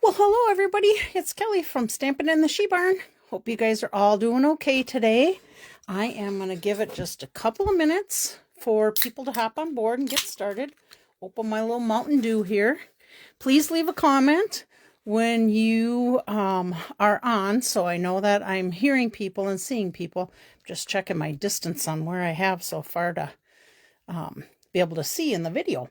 Well, hello everybody. It's Kelly from Stampin' in the She Barn. Hope you guys are all doing okay today. I am going to give it just a couple of minutes for people to hop on board and get started. Open my little Mountain Dew here. Please leave a comment when you are on so I know that I'm hearing people and seeing people. Just checking my distance on where I have so far to be able to see in the video.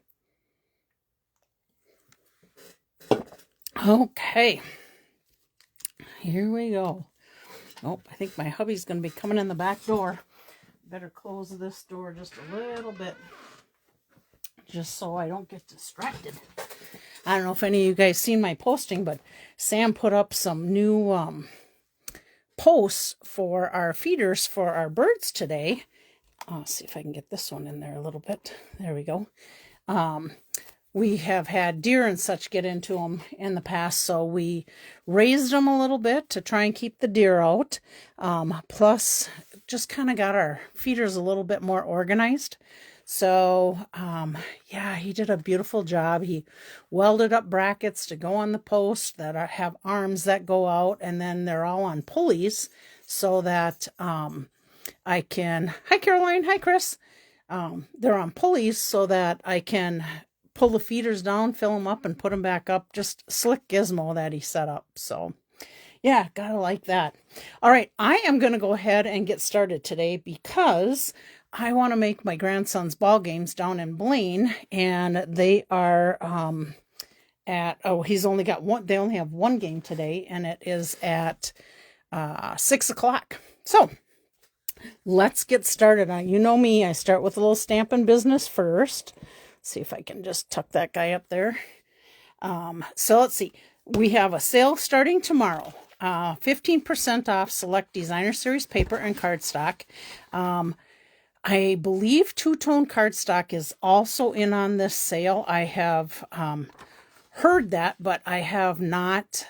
Okay, here we go. Oh, I think my hubby's going to be coming in the back door. Better close this door just a little bit, just so I don't get distracted. I don't know if any of you guys seen my posting, but Sam put up some new posts for our feeders for our birds today. I'll see if I can get this one in there a little bit. There we go. We have had deer and such get into them in the past, so we raised them a little bit to try and keep the deer out. Plus, just kind of got our feeders a little bit more organized. So, yeah, he did a beautiful job. He welded up brackets to go on the post that have arms that go out, and then they're all on pulleys so that I can... Hi, Caroline. Hi, Chris. They're on pulleys so that I can pull the feeders down, fill them up, and put them back up. Just slick gizmo that he set up. So, yeah, gotta like that. All right, I am going to go ahead and get started today because I want to make my grandson's ball games down in Blaine, and they are he's only got one. They only have one game today, and it is at 6 o'clock. So, let's get started. You know me, I start with a little stamping business first. See if I can just tuck that guy up there. So let's see. We have a sale starting tomorrow. 15% off select designer series paper and cardstock. I believe two-tone cardstock is also in on this sale. I have heard that, but I have not...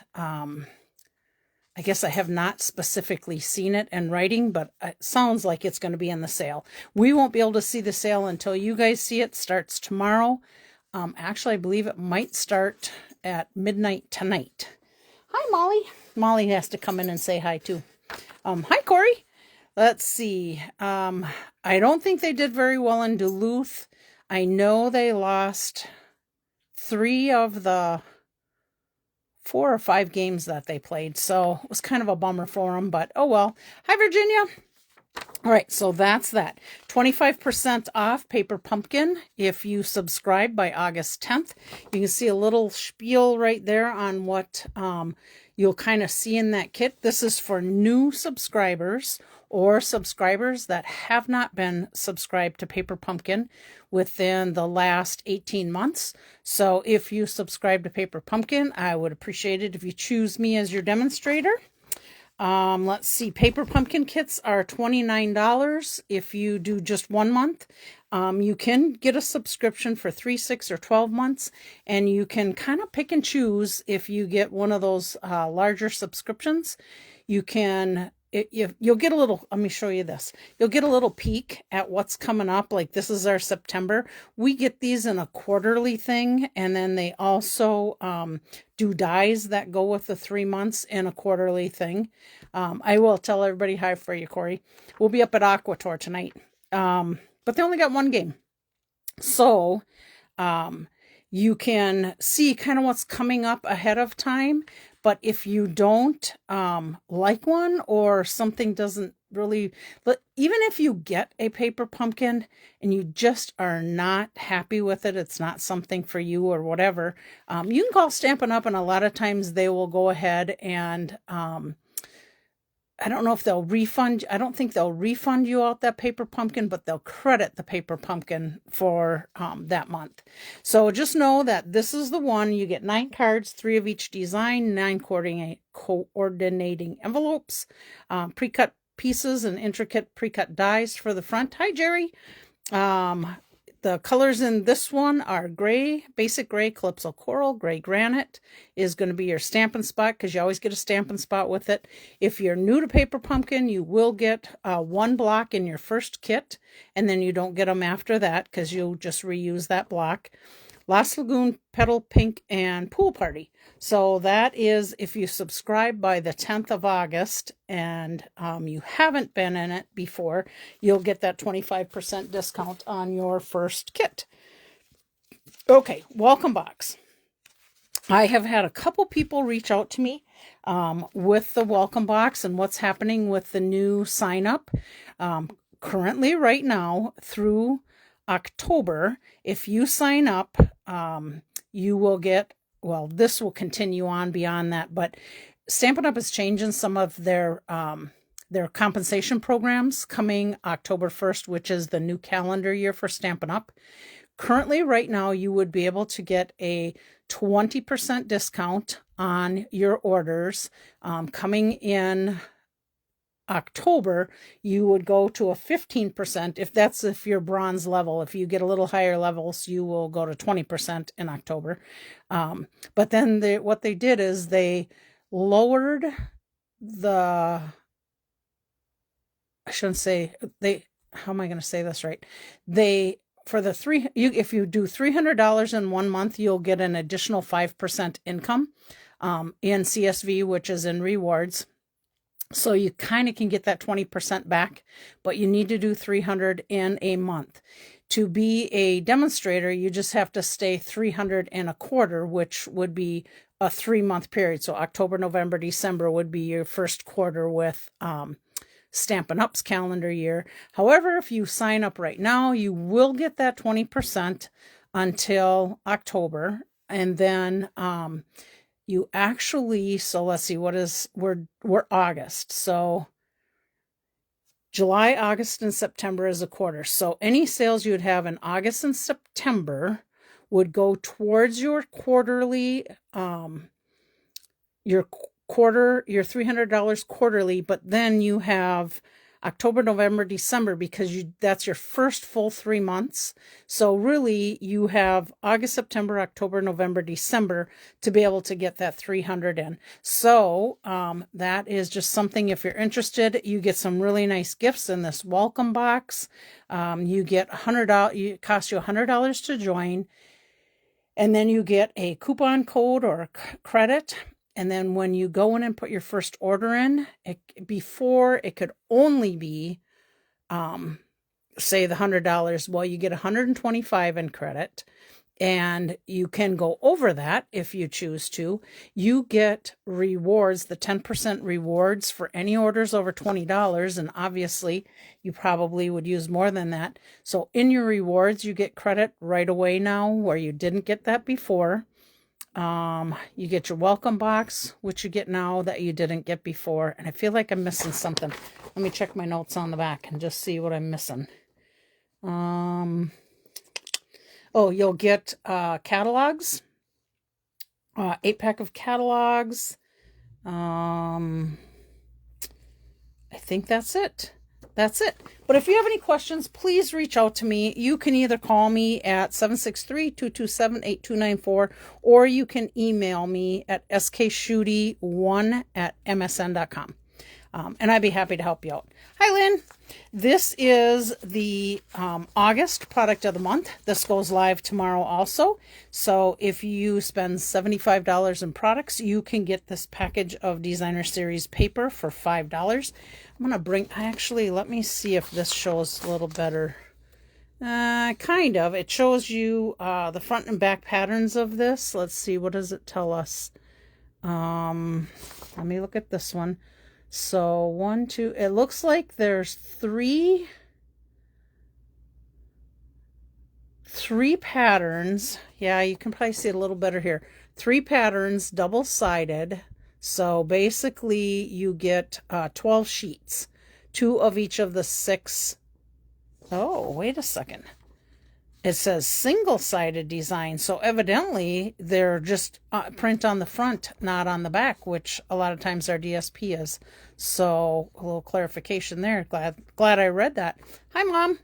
I guess I have not specifically seen it in writing, but it sounds like it's going to be in the sale. We won't be able to see the sale until you guys see it. Starts tomorrow. Actually, I believe it might start at midnight tonight. Hi, Molly. Molly has to come in and say hi, too. Hi, Corey. Let's see. I don't think they did very well in Duluth. I know they lost 3 of the 4 or 5 games that they played, so it was kind of a bummer for them, but oh well. Hi, Virginia. All right, so that's that. 25% off Paper Pumpkin if you subscribe by August 10th. You can see a little spiel right there on what you'll kind of see in that kit. This is for new subscribers or subscribers that have not been subscribed to Paper Pumpkin within the last 18 months. So if you subscribe to Paper Pumpkin, I would appreciate it if you choose me as your demonstrator. Let's see, Paper Pumpkin kits are $29 if you do just 1 month. You can get a subscription for 3, 6, or 12 months, and you can kind of pick and choose if you get one of those larger subscriptions. You can... You'll get a little, let me show you this. You'll get a little peek at what's coming up. Like this is our September. We get these in a quarterly thing. And then they also do dies that go with the 3 months in a quarterly thing. I will tell everybody hi for you, Corey. We'll be up at Aquator tonight. But they only got 1 game. So you can see kind of what's coming up ahead of time. But if you don't like one or something doesn't really, even if you get a Paper Pumpkin and you just are not happy with it, it's not something for you or whatever, you can call Stampin' Up, and a lot of times they will go ahead and I don't know if they'll refund. I don't think they'll refund you out that Paper Pumpkin, but they'll credit the Paper Pumpkin for that month. So just know that this is the one. You get 9 cards, 3 of each design, 9 coordinating envelopes, pre-cut pieces, and intricate pre-cut dies for the front. Hi, Jerry. The colors in this one are gray, basic gray, Calypso Coral, gray granite is going to be your Stampin' Spot because you always get a Stampin' Spot with it. If you're new to Paper Pumpkin, you will get 1 block in your first kit, and then you don't get them after that because you'll just reuse that block. Lost Lagoon, Petal Pink, and Pool Party. So that is if you subscribe by the 10th of August and you haven't been in it before, you'll get that 25% discount on your first kit. Okay, welcome box. I have had a couple people reach out to me with the welcome box and what's happening with the new sign up. Currently, right now, through October, if you sign up, you will get, well, this will continue on beyond that, but Stampin' Up! Is changing some of their compensation programs coming October 1st, which is the new calendar year for Stampin' Up! Currently, right now, you would be able to get a 20% discount on your orders. Coming in October, you would go to a 15%. If you're bronze level. If you get a little higher levels, you will go to 20% in October. But then what they did is they lowered the, I shouldn't say, how am I going to say this right? If you do $300 in 1 month, you'll get an additional 5% income in CSV, which is in rewards. So you kind of can get that 20% back, but you need to do 300 in a month. To be a demonstrator, you just have to stay 300 in a quarter, which would be a 3-month period. So October, November, December would be your first quarter with Stampin' Up's calendar year. However, if you sign up right now, you will get that 20% until October. And then you actually, so let's see, we're August. So July, August, and September is a quarter. So any sales you would have in August and September would go towards your quarterly, your $300 quarterly, but then you have October, November, December, because that's your first full 3 months. So really you have August, September, October, November, December to be able to get that 300 in. So that is just something, if you're interested, you get some really nice gifts in this welcome box. You get $100, it costs you $100 to join. And then you get a coupon code or a credit. And then when you go in and put your first order in, before it could only be, say the $100, well, you get $125 in credit, and you can go over that if you choose to. You get rewards, the 10% rewards for any orders over $20, and obviously you probably would use more than that. So in your rewards, you get credit right away now, where you didn't get that before. You get your welcome box, which you get now that you didn't get before. And I feel like I'm missing something. Let me check my notes on the back and just see what I'm missing. Oh, you'll get catalogs, 8-pack of catalogs. I think that's it. That's it. But if you have any questions, please reach out to me. You can either call me at 763-227-8294, or you can email me at skschudi1@msn.com. And I'd be happy to help you out. Hi, Lynn. This is the August product of the month. This goes live tomorrow also. So if you spend $75 in products, you can get this package of Designer Series paper for $5. I'm going to let me see if this shows a little better. Kind of. It shows you the front and back patterns of this. Let's see, what does it tell us? Let me look at this one. So 1, 2, it looks like there's three patterns. Yeah, you can probably see it a little better here. 3 patterns, double-sided. So basically you get 12 sheets, 2 of each of the 6. Oh, wait a second. It says single-sided design. So evidently they're just print on the front, not on the back, which a lot of times our DSP is. So a little clarification there. Glad I read that. Hi, Mom.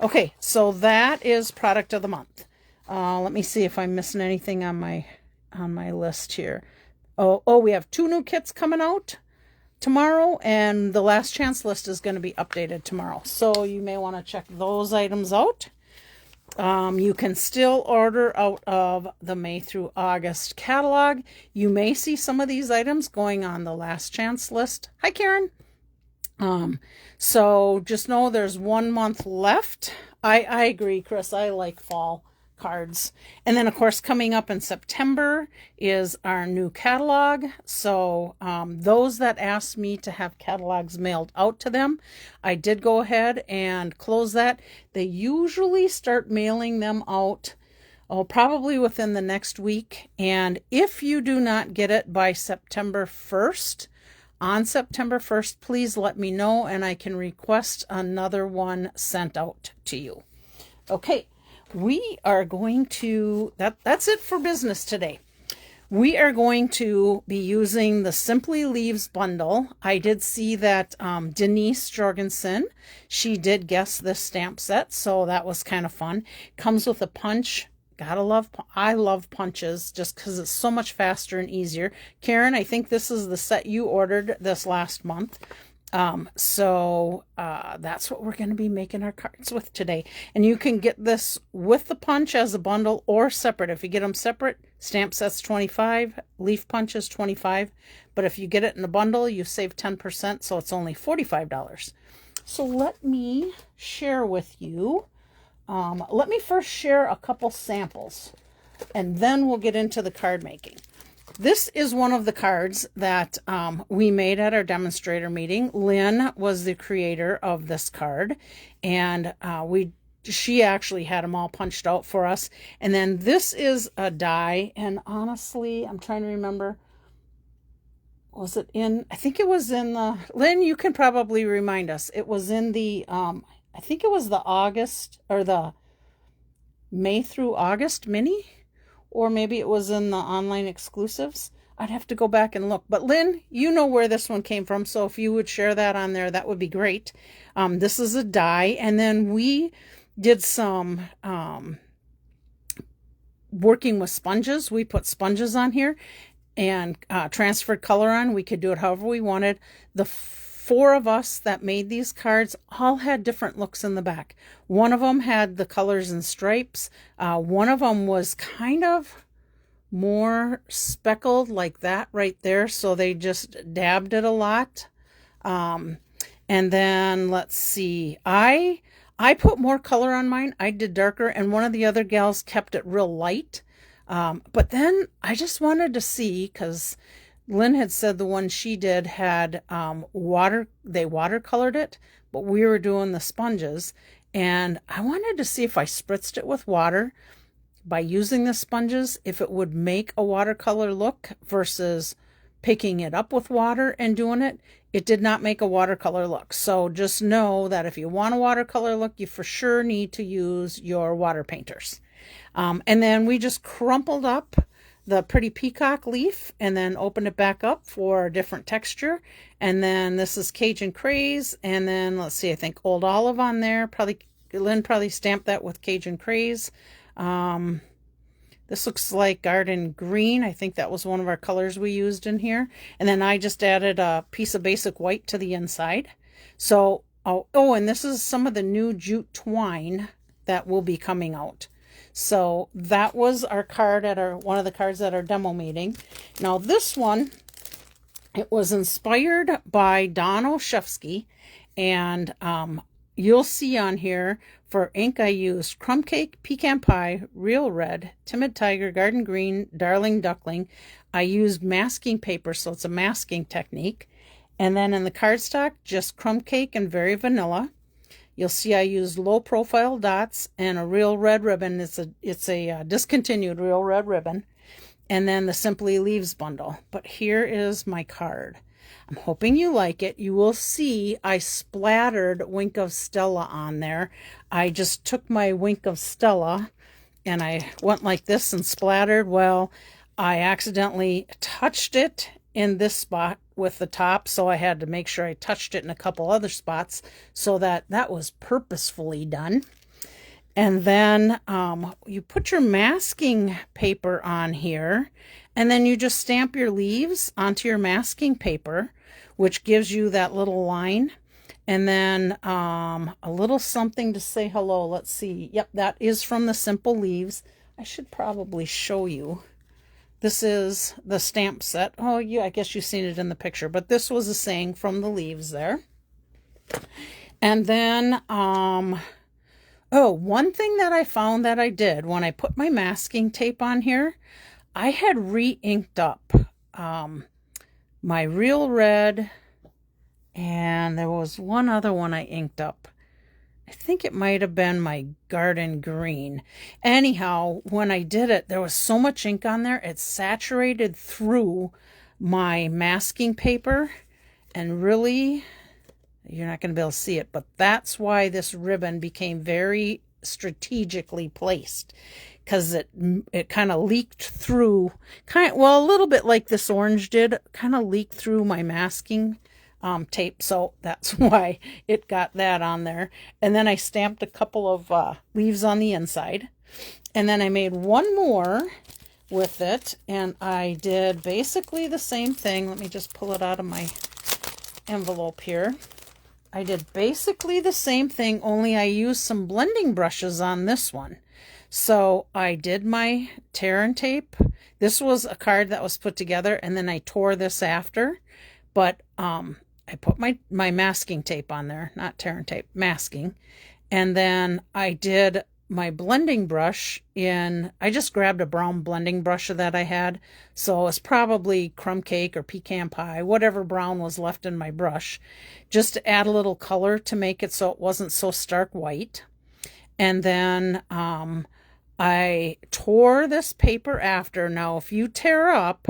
Okay, so that is product of the month. Let me see if I'm missing anything on my list here. Oh, we have 2 new kits coming out tomorrow, and the last chance list is going to be updated tomorrow. So you may want to check those items out. You can still order out of the May through August catalog. You may see some of these items going on the last chance list. Hi, Karen. So just know there's 1 month left. I agree, Chris. I like fall cards. And then, of course, coming up in September is our new catalog. So those that asked me to have catalogs mailed out to them, I did go ahead and close that. They usually start mailing them out, probably within the next week. And if you do not get it by September 1st, on September 1st, please let me know and I can request another one sent out to you. Okay. We are going to, that's it for business today. We are going to be using the Simply Leaves bundle. I did see that Denise Jorgensen, she did guess this stamp set, so that was kind of fun. Comes with a punch. I love punches just because it's so much faster and easier. Karen, I think this is the set you ordered this last month. So that's what we're going to be making our cards with today. And you can get this with the punch as a bundle or separate. If you get them separate, stamp set's $25, leaf punch is $25. But if you get it in a bundle, you save 10%, so it's only $45. So let me share with you. Let me first share a couple samples, and then we'll get into the card making. This is one of the cards that we made at our demonstrator meeting. Lynn was the creator of this card, and she actually had them all punched out for us. And then this is a die, and honestly, I'm trying to remember, was it in, I think it was in the, Lynn, you can probably remind us. It was in the, I think it was the August, or the May through August mini. Or maybe it was in the online exclusives. I'd have to go back and look. But Lynn, you know where this one came from. So if you would share that on there, that would be great. This is a die. And then we did some working with sponges. We put sponges on here and transferred color on. We could do it however we wanted. The 4 of us that made these cards all had different looks in the back. One of them had the colors and stripes. One of them was kind of more speckled like that right there. So they just dabbed it a lot. And then let's see, I put more color on mine. I did darker, and one of the other gals kept it real light. But then I just wanted to see, because Lynn had said the one she did had they watercolored it, but we were doing the sponges. And I wanted to see if I spritzed it with water by using the sponges, if it would make a watercolor look versus picking it up with water and doing it. It did not make a watercolor look. So just know that if you want a watercolor look, you for sure need to use your water painters. And then we just crumpled up the pretty peacock leaf and then opened it back up for a different texture. And then this is Cajun Craze. And then let's see, I think Old Olive on there. Lynn probably stamped that with Cajun Craze. This looks like Garden Green. I think that was one of our colors we used in here. And then I just added a piece of basic white to the inside. So, and this is some of the new jute twine that will be coming out. So that was our card at one of the cards at our demo meeting. Now this one, it was inspired by Don Olszewski, and you'll see on here for ink I used Crumb Cake, Pecan Pie, Real Red, Timid Tiger, Garden Green, Darling Duckling. I used masking paper, so it's a masking technique. And then in the cardstock, just Crumb Cake and Very Vanilla. You'll see I used low profile dots and a Real Red ribbon. It's a discontinued Real Red ribbon. And then the Simply Leaves bundle. But here is my card. I'm hoping you like it. You will see I splattered Wink of Stella on there. I just took my Wink of Stella and I went like this and splattered. Well, I accidentally touched it in this spot with the top, so I had to make sure I touched it in a couple other spots, so that was purposefully done. And then you put your masking paper on here, and then you just stamp your leaves onto your masking paper, which gives you that little line. And then a little something to say hello. Let's see. Yep, that is from the Simple Leaves. I should probably show you. This is the stamp set. Oh, yeah, I guess you've seen it in the picture. But this was a saying from the leaves there. And then, oh, one thing that I found that I did when I put my masking tape on here, I had re-inked up my Real Red, and there was one other one I inked up. I think it might have been my Garden Green. Anyhow, when I did it, there was so much ink on there, it saturated through my masking paper, and really, you're not going to be able to see it, but that's why this ribbon became very strategically placed, because it kind of leaked through, well, a little bit like this orange did, kind of leaked through my masking tape, so that's why it got that on there. And then I stamped a couple of leaves on the inside, and then I made one more with it, and I did basically the same thing. Let me just pull it out of my envelope here. I did basically the same thing, only I used some blending brushes on this one. So I did my tear and tape. This was a card that was put together, and then I tore this after, but I put my masking tape on there, not tear and tape, masking. And then I did my blending brush I just grabbed a brown blending brush that I had. So it's probably crumb cake or pecan pie, whatever brown was left in my brush, just to add a little color to make it so it wasn't so stark white. And then I tore this paper after. Now, if you tear up,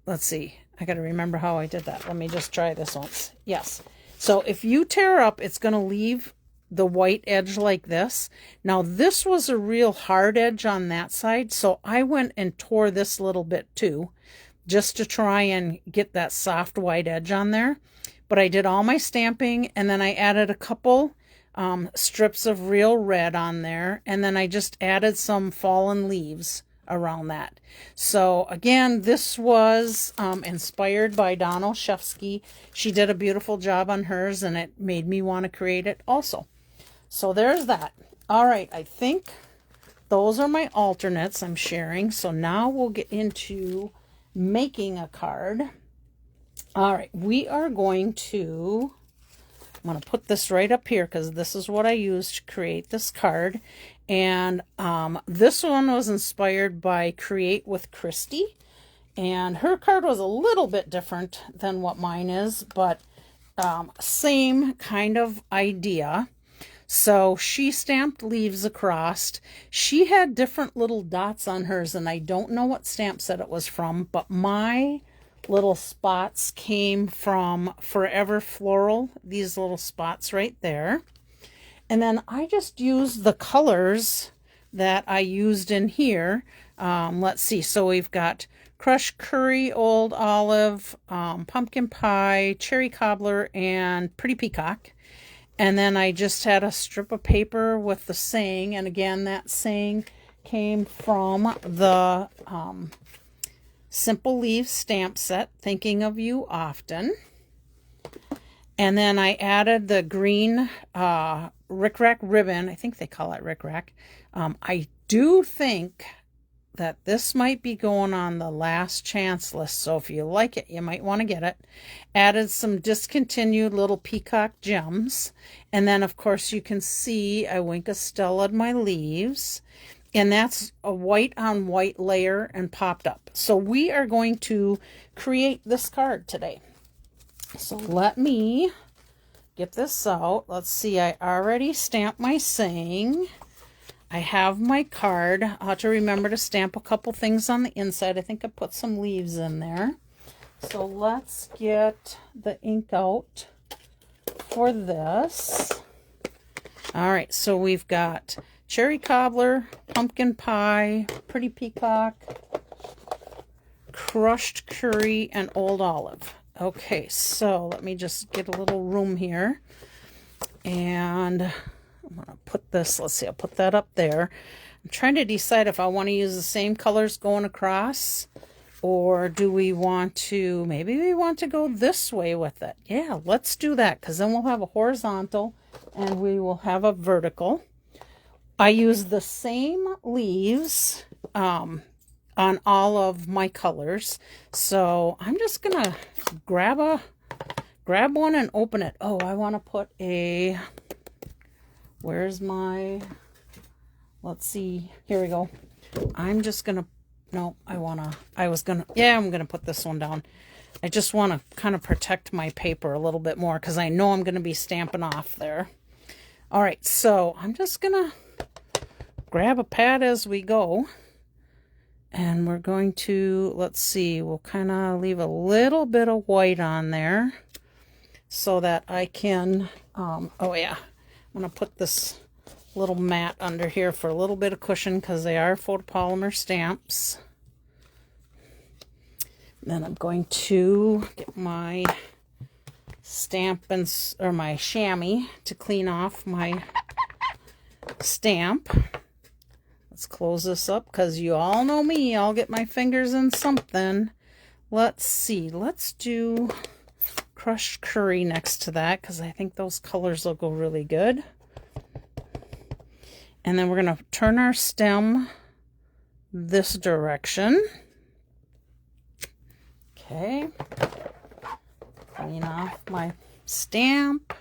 let's see, I got to remember how I did that. Let me just try this once. Yes. So if you tear up, it's going to leave the white edge like this. Now, this was a real hard edge on that side, so I went and tore this little bit too, just to try and get that soft white edge on there. But I did all my stamping, and then I added a couple strips of Real Red on there, and then I just added some fallen leaves around that. So again, this was inspired by Dawn Olszewski. She did a beautiful job on hers, and it made me want to create it also. So there's that. All right, I think those are my alternates I'm sharing. So now we'll get into making a card. All right, we are going to, I'm going to put this right up here because this is what I used to create this card. And this one was inspired by Create with Christy. And her card was a little bit different than what mine is, but same kind of idea. So she stamped leaves across. She had different little dots on hers, and I don't know what stamp set it was from, but my little spots came from Forever Floral, these little spots right there. And then I just used the colors that I used in here. Let's see. So we've got crushed curry, old olive, pumpkin pie, cherry cobbler, and pretty peacock. And then I just had a strip of paper with the saying. And again, that saying came from the Simple Leaves stamp set, Thinking of You Often. And then I added the green Rick Rack ribbon. I think they call it Rick Rack. I do think that this might be going on the last chance list. So if you like it, you might want to get it. Added some discontinued little peacock gems. And then, of course, you can see I Wink a Stella my leaves. And that's a white on white layer and popped up. So we are going to create this card today. So let me get this out. Let's see, I already stamped my saying. I have my card. I'll have to remember to stamp a couple things on the inside. I think I put some leaves in there. So let's get the ink out for this. All right, so we've got cherry cobbler, pumpkin pie, pretty peacock, crushed curry, and old olive. Okay, so let me just get a little room here. And I'm going to put this, let's see, I'll put that up there. I'm trying to decide if I want to use the same colors going across Or do we want to, maybe we want to go this way with it. Yeah, let's do that, because then we'll have a horizontal and we will have a vertical. I use the same leaves on all of my colors. So I'm just going to grab one and open it. Oh, I want to put a, where's my, let's see, here we go. I'm just going to, no, I'm going to put this one down. I just want to kind of protect my paper a little bit more because I know I'm going to be stamping off there. All right, so I'm just going to grab a pad as we go. And we're going to, let's see, we'll kind of leave a little bit of white on there so that I can, oh yeah, I'm going to put this little mat under here for a little bit of cushion because they are photopolymer stamps. Then I'm going to get my my chamois to clean off my stamp. Let's close this up because you all know me. I'll get my fingers in something. Let's see. Let's do crushed curry next to that because I think those colors will go really good. And then we're going to turn our stem this direction. Okay. Clean off my stamp.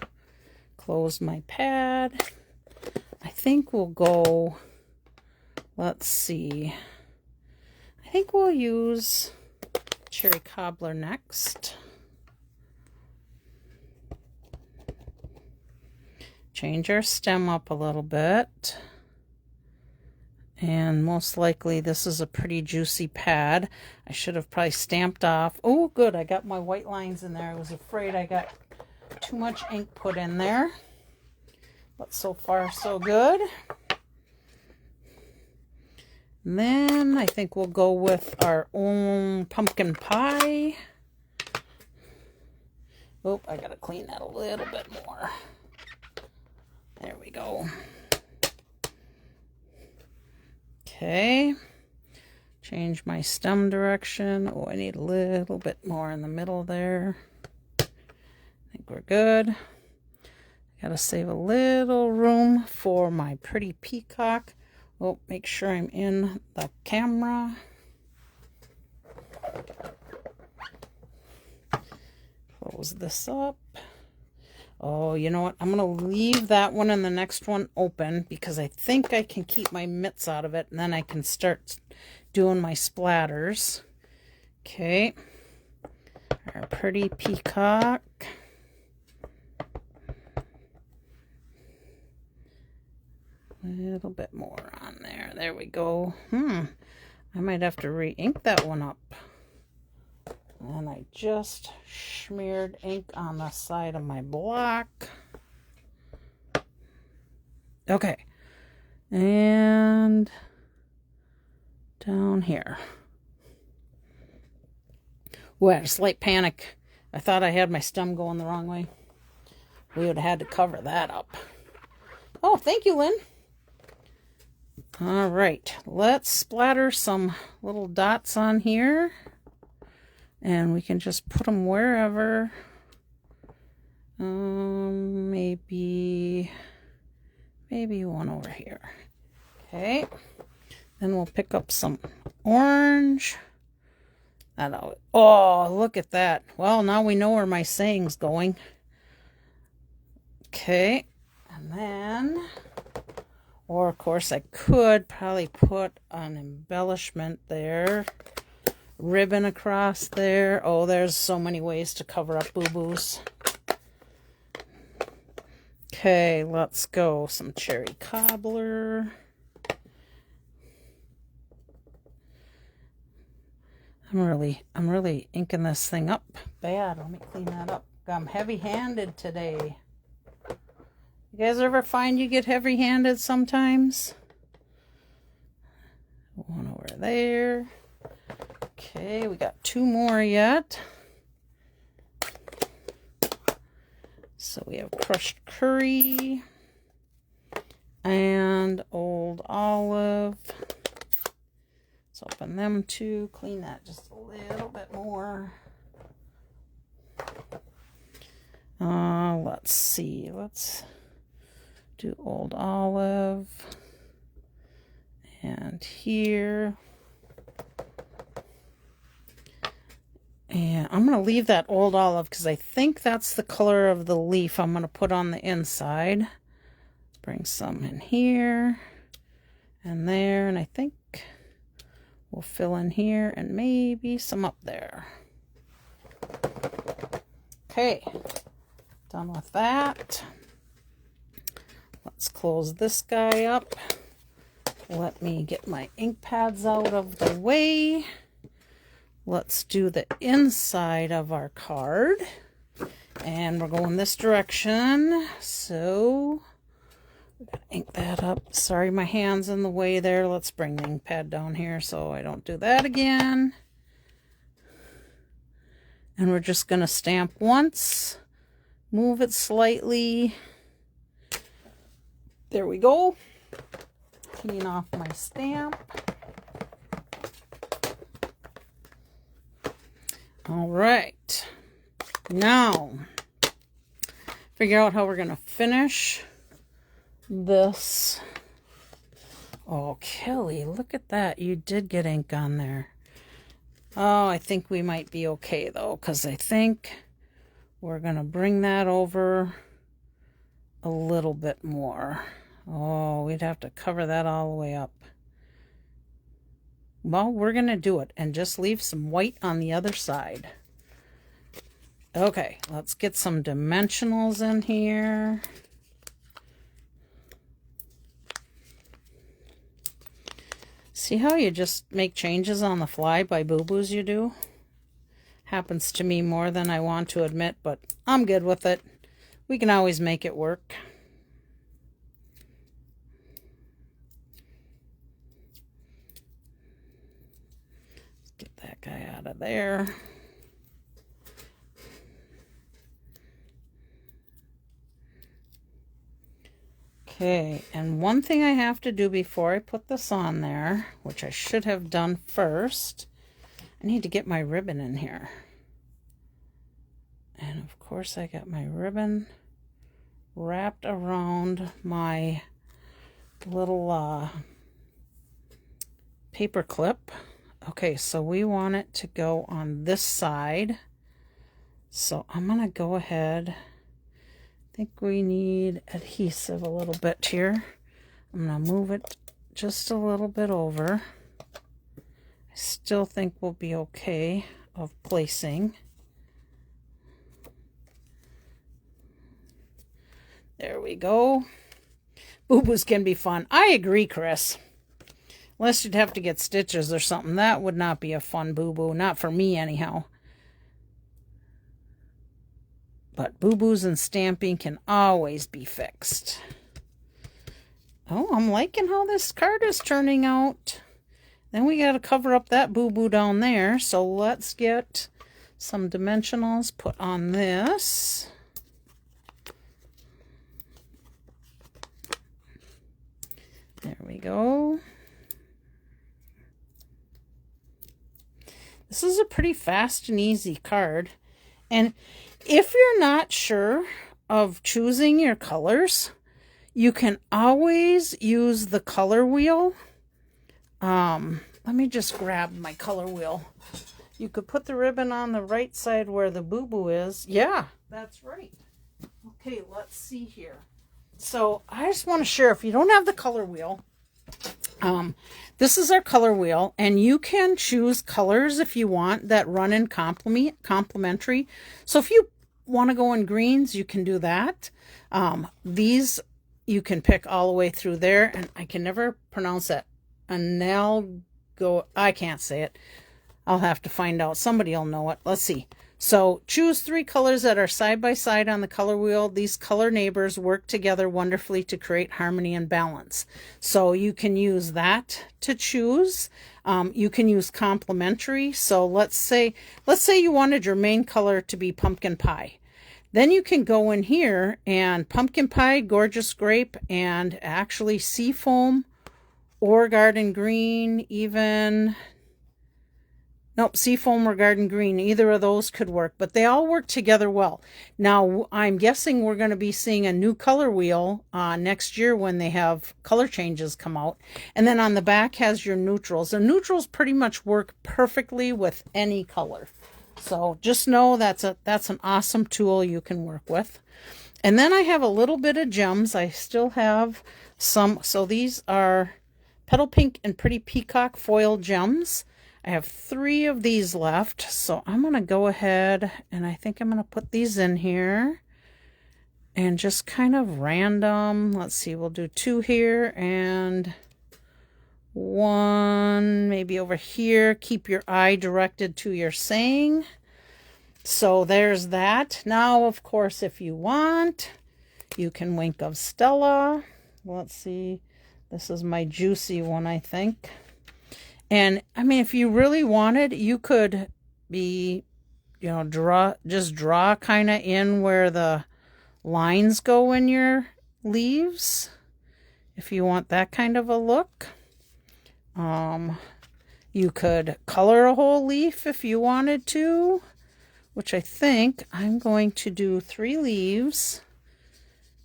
Close my pad. I think we'll go, let's see. I think we'll use cherry cobbler next. Change our stem up a little bit. And most likely this is a pretty juicy pad. I should have probably stamped off. Oh, good. I got my white lines in there. I was afraid I got too much ink put in there. But so far, so good. And then I think we'll go with our own pumpkin pie. Oh, I got to clean that a little bit more. There we go. Okay, change my stem direction. Oh, I need a little bit more in the middle there. I think we're good. Gotta save a little room for my pretty peacock. Oh, make sure I'm in the camera. Close this up. Oh, you know what? I'm going to leave that one and the next one open because I think I can keep my mitts out of it and then I can start doing my splatters. Okay. Our pretty peacock. A little bit more on there. There we go. I might have to re-ink that one up. And I just smeared ink on the side of my block. Okay. And down here. Ooh, I had a slight panic. I thought I had my stem going the wrong way. We would have had to cover that up. Oh, thank you, Lynn. All right. Let's splatter some little dots on here. And we can just put them wherever. Maybe one over here. Okay. Then we'll pick up some orange. Oh, look at that. Well, now we know where my saying's going. Okay. And then, or of course I could probably put an embellishment there. Ribbon across there. Oh, there's so many ways to cover up boo-boos. Okay, let's go. Some cherry cobbler. I'm really inking this thing up bad. Let me clean that up. I'm heavy-handed today. You guys ever find you get heavy-handed sometimes? One over there. Okay, we got two more yet. So we have crushed curry and old olive. Let's open them too. Clean that just a little bit more. Let's see. Let's do Old Olive. And here. And I'm going to leave that Old Olive because I think that's the color of the leaf I'm going to put on the inside. Let's bring some in here and there. And I think we'll fill in here and maybe some up there. Okay, done with that. Let's close this guy up. Let me get my ink pads out of the way. Let's do the inside of our card. And we're going this direction. So, we're going to ink that up. Sorry, my hand's in the way there. Let's bring the ink pad down here so I don't do that again. And we're just going to stamp once. Move it slightly. There we go. Clean off my stamp. All right. Now, figure out how we're going to finish this. Oh, Kelly, look at that. You did get ink on there. Oh, I think we might be okay, though, because I think we're going to bring that over a little bit more. Oh, we'd have to cover that all the way up. Well, we're going to do it and just leave some white on the other side. Okay, let's get some dimensionals in here. See how you just make changes on the fly by boo-boos you do? Happens to me more than I want to admit, but I'm good with it. We can always make it work. Get that guy out of there. Okay, and one thing I have to do before I put this on there, which I should have done first, I need to get my ribbon in here. And of course I got my ribbon wrapped around my little paper clip. Okay, so we want it to go on this side. So I'm going to go ahead. I think we need adhesive a little bit here. I'm going to move it just a little bit over. I still think we'll be okay of placing. There we go. Boo-boos can be fun. I agree, Chris. Unless you'd have to get stitches or something. That would not be a fun boo-boo. Not for me, anyhow. But boo-boos and stamping can always be fixed. Oh, I'm liking how this card is turning out. Then we got to cover up that boo-boo down there. So let's get some dimensionals put on this. There we go. This is a pretty fast and easy card. And if you're not sure of choosing your colors, you can always use the color wheel. Let me just grab my color wheel. You could put the ribbon on the right side where the boo-boo is. Yeah, that's right. Okay, let's see here. So I just want to share, if you don't have the color wheel, this is our color wheel, and you can choose colors if you want that run in complementary. So if you want to go in greens, you can do that. These you can pick all the way through there, and I can never pronounce that. I can't say it. I'll have to find out. Somebody will know it. Let's see. So choose 3 colors that are side by side on the color wheel. These color neighbors work together wonderfully to create harmony and balance. So you can use that to choose. You can use complementary. So let's say you wanted your main color to be pumpkin pie. Then you can go in here and pumpkin pie, gorgeous grape, and actually sea foam or garden green even. Nope, seafoam or garden green. Either of those could work, but they all work together well. Now, I'm guessing we're going to be seeing a new color wheel next year when they have color changes come out. And then on the back has your neutrals. The neutrals pretty much work perfectly with any color. So just know that's an awesome tool you can work with. And then I have a little bit of gems. I still have some. So these are Petal Pink and Pretty Peacock foil gems. I have 3 of these left, so I'm going to go ahead and I think I'm going to put these in here and just kind of random. Let's see, we'll do 2 here and 1 maybe over here. Keep your eye directed to your saying. So there's that. Now, of course, if you want, you can Wink of Stella. Let's see. This is my juicy one, I think. And I mean, if you really wanted, you could be, you know, draw kind of in where the lines go in your leaves. If you want that kind of a look. You could color a whole leaf if you wanted to, which I think I'm going to do 3 leaves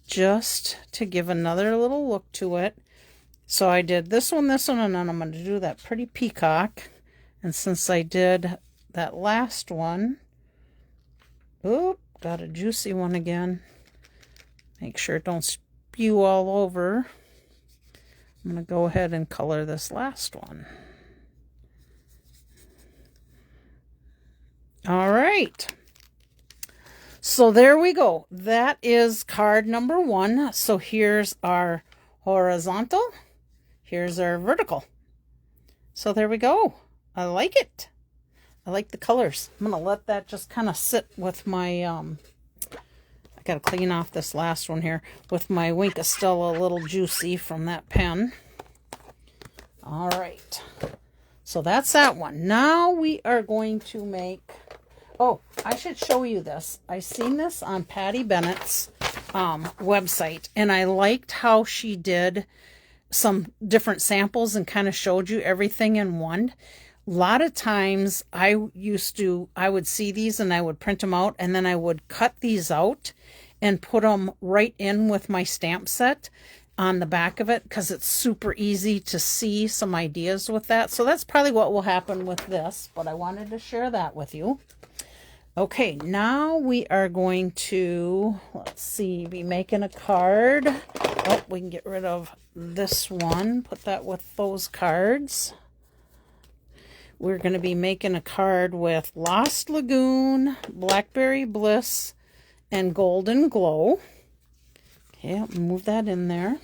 just to give another little look to it. So I did this one, and then I'm going to do that Pretty Peacock. And since I did that last one, oop, got a juicy one again. Make sure it don't spew all over. I'm going to go ahead and color this last one. All right. So there we go. That is card number 1. So here's our horizontal. Here's our vertical. So there we go. I like it. I like the colors. I'm going to let that just kind of sit with my, I got to clean off this last one here with my Wink of Stella Little Juicy from that pen. All right. So that's that one. Now we are going to make, oh, I should show you this. I seen this on Patty Bennett's website, and I liked how she did some different samples and kind of showed you everything in one. A lot of times I would see these and I would print them out, and then I would cut these out and put them right in with my stamp set on the back of it, because it's super easy to see some ideas with that. So that's probably what will happen with this, but I wanted to share that with you. Okay, now we are going to, let's see, be making a card. Oh, we can get rid of this one, put that with those cards. We're going to be making a card with Lost Lagoon, Blackberry Bliss, and Golden Glow. Okay, I'll move that in there.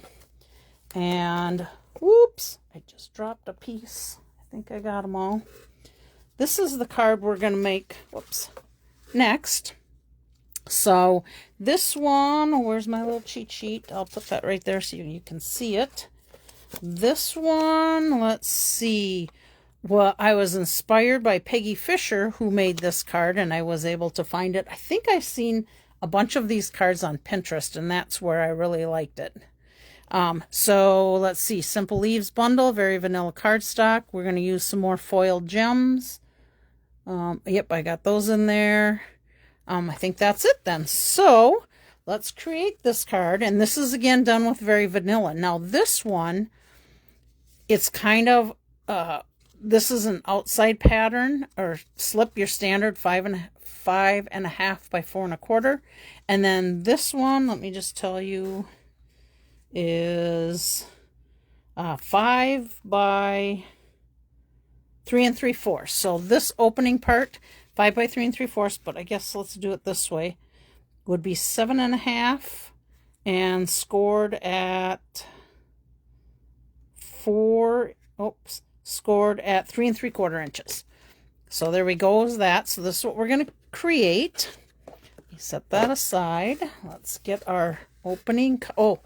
And, whoops, I just dropped a piece. I think I got them all. This is the card we're going to make, whoops, next. So this one, where's my little cheat sheet? I'll put that right there so you can see it. This one, let's see. Well, I was inspired by Peggy Fisher, who made this card, and I was able to find it. I think I've seen a bunch of these cards on Pinterest, and that's where I really liked it. So let's see. Simple Leaves bundle, very vanilla cardstock. We're going to use some more foiled gems. Yep, I got those in there. I think that's it then. So let's create this card. And this is again done with very vanilla. Now this one, it's kind of, this is an outside pattern or slip, your standard 5.5 by 4 1/4. And then this one, let me just tell you, is 5 by 3 3/4. So this opening part, 5 by 3 3/4, but I guess let's do it this way, would be 7.5 and scored at 3 3/4 inches. So there we go, is that. So this is what we're going to create. Set that aside. Let's get our opening. Oh,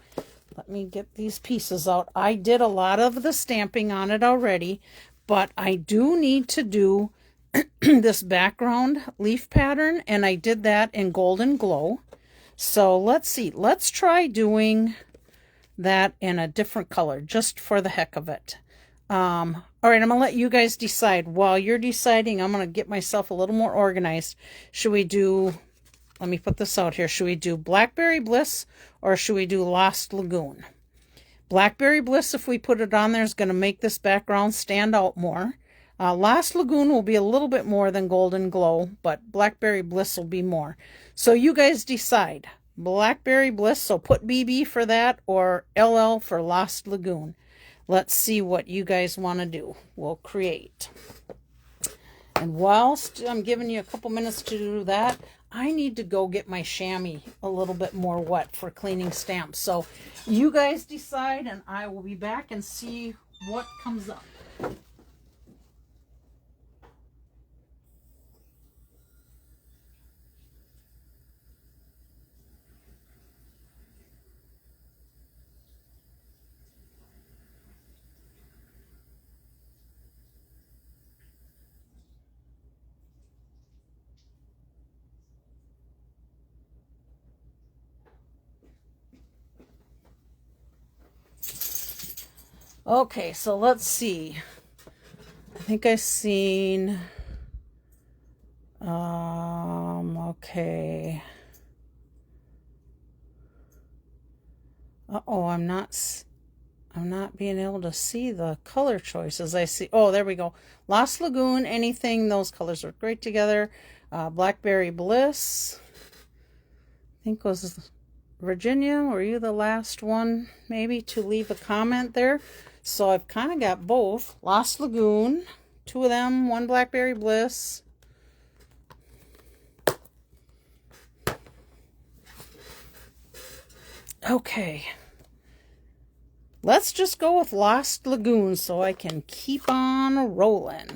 let me get these pieces out. I did a lot of the stamping on it already, but I do need to do this background leaf pattern, and I did that in Golden Glow. So let's see. Let's try doing that in a different color just for the heck of it. All right, I'm going to let you guys decide. While you're deciding, I'm going to get myself a little more organized. Should we do, let me put this out here. Should we do Blackberry Bliss or should we do Lost Lagoon? Blackberry Bliss, if we put it on there, is going to make this background stand out more. Lost Lagoon will be a little bit more than Golden Glow, but Blackberry Bliss will be more. So you guys decide. Blackberry Bliss, so put BB for that, or LL for Lost Lagoon. Let's see what you guys want to do. We'll create. And whilst I'm giving you a couple minutes to do that, I need to go get my chamois a little bit more wet for cleaning stamps. So you guys decide, and I will be back and see what comes up. Okay, so let's see. I think I've seen, okay. Uh-oh, I'm not being able to see the color choices. I see, oh, there we go. Lost Lagoon, anything, those colors are great together. Blackberry Bliss, I think was Virginia, were you the last one maybe to leave a comment there? So I've kind of got both. Lost Lagoon, two of them, one Blackberry Bliss. Okay. Let's just go with Lost Lagoon so I can keep on rolling.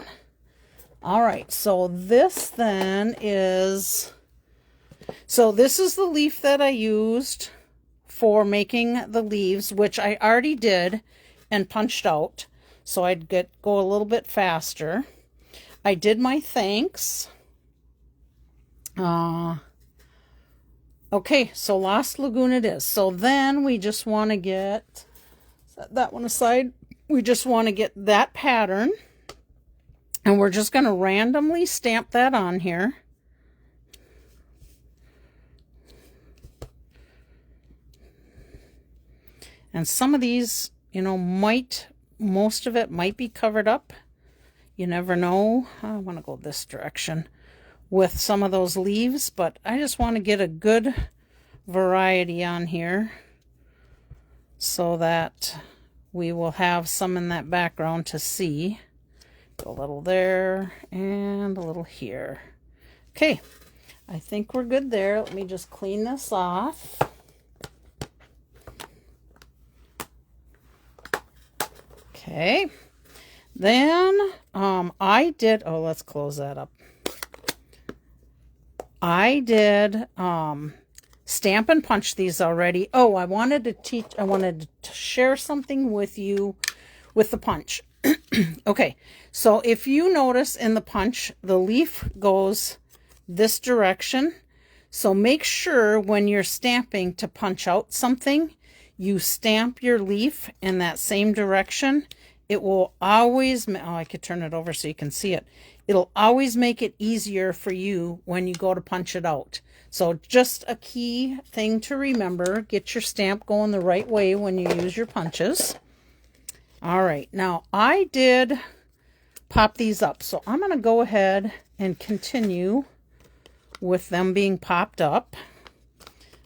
All right, so this then is... So this is the leaf that I used for making the leaves, which I already did and punched out, so I'd go a little bit faster. I did my thanks. Okay, so Lost Lagoon it is. So then we just want to get, set that one aside. We just want to get that pattern, and we're just going to randomly stamp that on here. And some of these, you know, most of it might be covered up. You never know. I want to go this direction with some of those leaves, but I just want to get a good variety on here so that we will have some in that background to see. Go a little there and a little here. Okay, I think we're good there. Let me just clean this off. Okay, then I did, oh, let's close that up. I did stamp and punch these already. Oh, I wanted to share something with you with the punch. Okay, so if you notice in the punch, the leaf goes this direction. So make sure when you're stamping to punch out something, you stamp your leaf in that same direction. It will always, oh, I could turn it over so you can see it. It'll always make it easier for you when you go to punch it out. So just a key thing to remember, get your stamp going the right way when you use your punches. All right, now I did pop these up. So I'm going to go ahead and continue with them being popped up.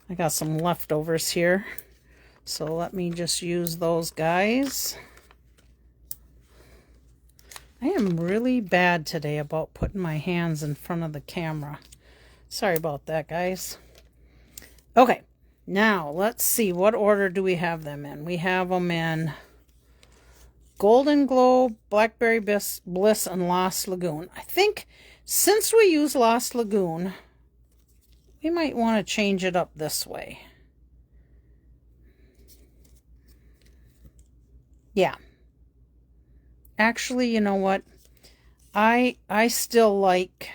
I got some leftovers here. So let me just use those guys. I am really bad today about putting my hands in front of the camera. Sorry about that, guys. Okay, now let's see. What order do we have them in? We have them in Golden Glow, Blackberry Bliss, and Lost Lagoon. I think since we use Lost Lagoon, we might want to change it up this way. Yeah. Actually, you know what? I still like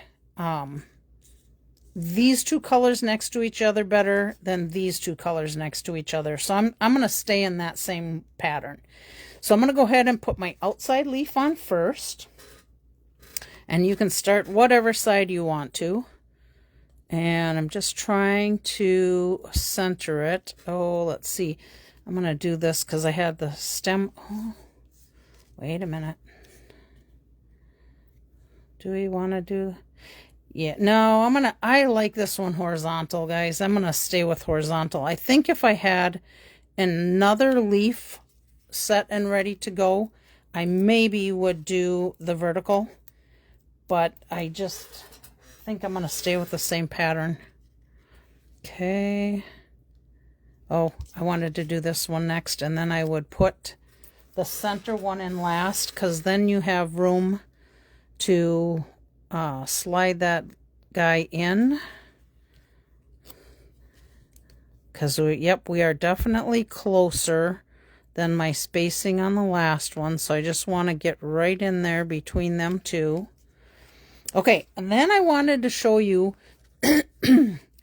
these two colors next to each other better than these two colors next to each other. So I'm going to stay in that same pattern. So I'm going to go ahead and put my outside leaf on first. And you can start whatever side you want to. And I'm just trying to center it. Oh, let's see. I'm going to do this because I had the stem. Oh, wait a minute. Do we want to do... Yeah, no, I like this one horizontal, guys. I'm going to stay with horizontal. I think if I had another leaf set and ready to go, I maybe would do the vertical. But I just think I'm going to stay with the same pattern. Okay. Oh, I wanted to do this one next, and then I would put the center one in last, because then you have room to slide that guy in. Because, we are definitely closer than my spacing on the last one, so I just want to get right in there between them two. Okay, and then I wanted to show you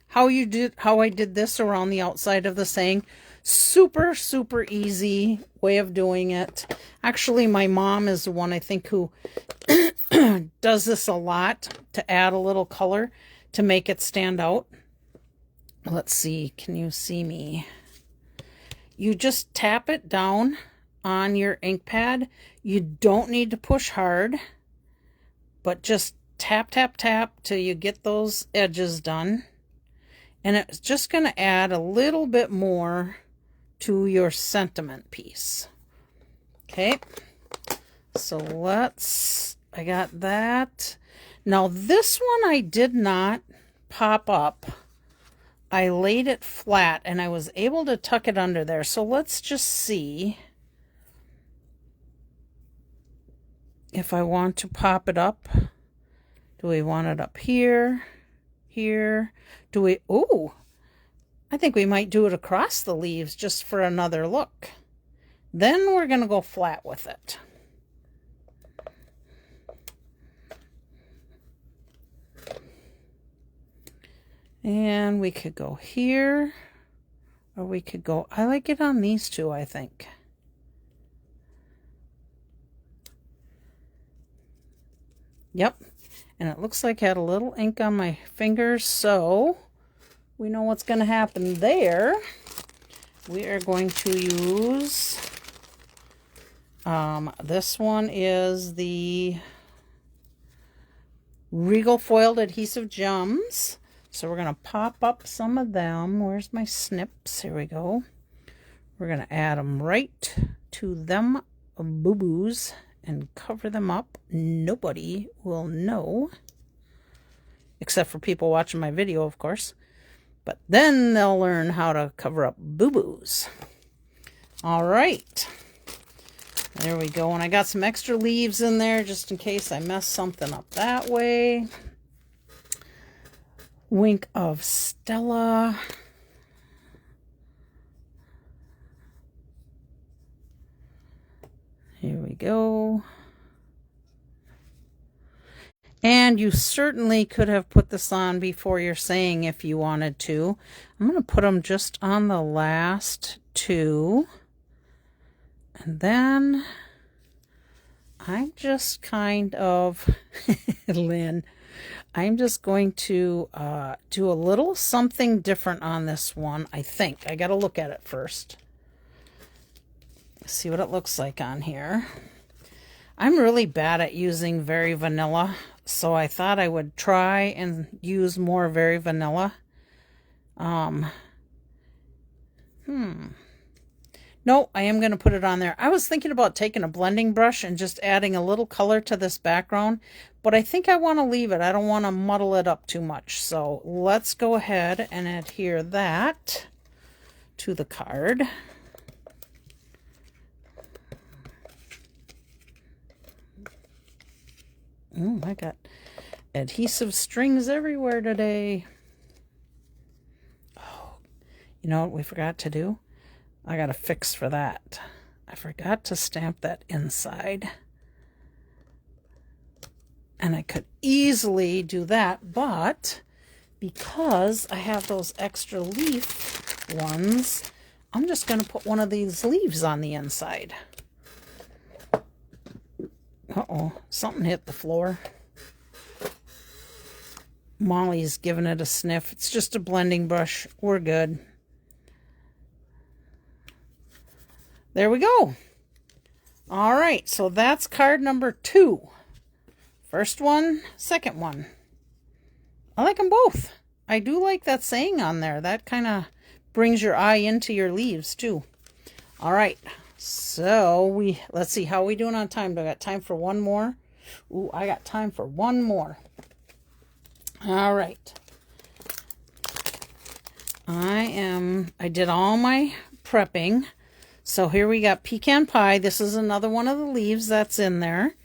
how I did this around the outside of the saying. Super, super easy way of doing it. Actually, my mom is the one, I think, who does this a lot to add a little color to make it stand out. Let's see, can you see me? You just tap it down on your ink pad. You don't need to push hard, but just tap, tap, tap till you get those edges done. And it's just going to add a little bit more to your sentiment piece. Okay, so I got that. Now this one I did not pop up. I laid it flat and I was able to tuck it under there. So let's just see if I want to pop it up. Do we want it up here? Here? Do we... Oh, I think we might do it across the leaves just for another look. Then we're going to go flat with it. And we could go here, or we could go... I like it on these two, I think. Yep. And it looks like I had a little ink on my fingers, so we know what's going to happen there. We are going to use, this one is the Regal Foiled Adhesive Gems. So we're going to pop up some of them. Where's my snips? Here we go. We're going to add them right to them boo-boos and cover them up. Nobody will know, except for people watching my video, of course. But then they'll learn how to cover up boo-boos. All right. There we go. And I got some extra leaves in there just in case I mess something up that way. Wink of Stella. Here we go. And you certainly could have put this on before you're saying if you wanted to. I'm going to put them just on the last two. And then I'm just kind of, Lynn, I'm just going to do a little something different on this one, I think. I got to look at it first. See what it looks like on here. I'm really bad at using Very Vanilla, so I thought I would try and use more Very Vanilla. No, I am going to put it on there. I was thinking about taking a blending brush and just adding a little color to this background, but I think I want to leave it. I don't want to muddle it up too much. So let's go ahead and adhere that to the card. Oh, I got adhesive strings everywhere today. Oh, you know what we forgot to do? I got a fix for that. I forgot to stamp that inside. And I could easily do that, but because I have those extra leaf ones, I'm just going to put one of these leaves on the inside. Uh-oh, something hit the floor. Molly's giving it a sniff. It's just a blending brush. We're good. There we go. All right, so that's card number 2. First one, second one. I like them both. I do like that saying on there. That kind of brings your eye into your leaves too. All right, so let's see, how are we doing on time? Do I got time for one more? Ooh, I got time for one more. All right. I did all my prepping. So here we got pecan pie. This is another one of the leaves that's in there.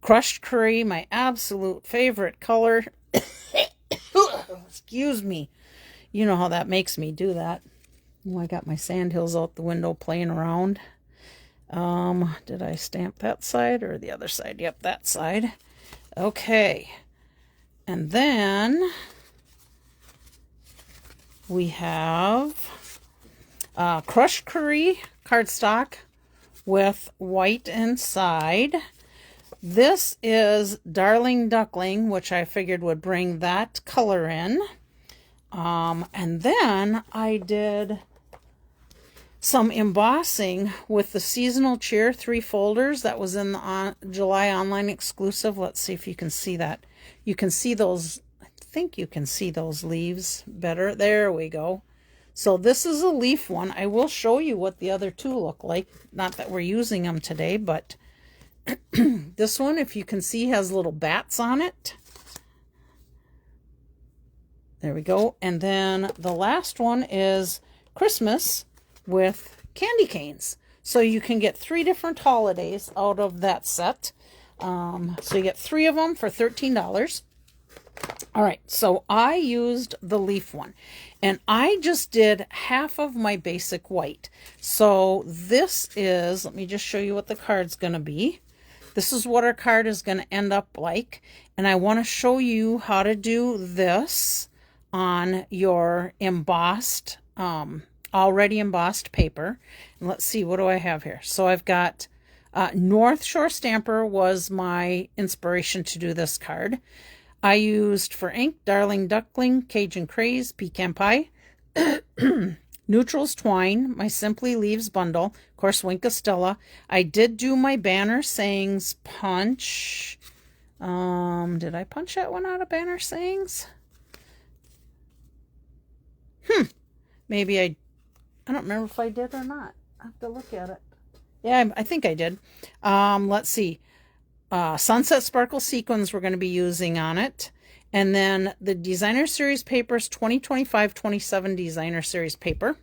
Crushed curry, my absolute favorite color. Excuse me. You know how that makes me do that. Oh, I got my sandhills out the window playing around. Did I stamp that side or the other side? Yep, that side. Okay. And then we have crushed curry cardstock with white inside. This is Darling Duckling, which I figured would bring that color in. And then I did some embossing with the Seasonal Cheer 3 folders that was in the July online exclusive. Let's see if you can see that. You can see those, I think you can see those leaves better. There we go. So this is a leaf one. I will show you what the other two look like. Not that we're using them today, but this one, if you can see, has little bats on it. There we go. And then the last one is Christmas with candy canes. So you can get 3 different holidays out of that set. So you get 3 of them for $13. All right, so I used the leaf one, and I just did half of my basic white. So this is, let me just show you what the card's going to be. This is what our card is going to end up like, and I want to show you how to do this on your embossed, already embossed paper. And let's see, what do I have here? So I've got North Shore Stamper was my inspiration to do this card. I used for ink Darling Duckling, Cajun Craze, Pecan Pie, Neutrals Twine, my Simply Leaves bundle, of course Wink of Stella. I did do my banner sayings punch. Did I punch that one out of banner sayings? Maybe I don't remember if I did or not. I have to look at it. Yeah, I think I did. Let's see. Sunset Sparkle Sequins we're going to be using on it. And then the Designer Series Papers 2025-27 Designer Series paper.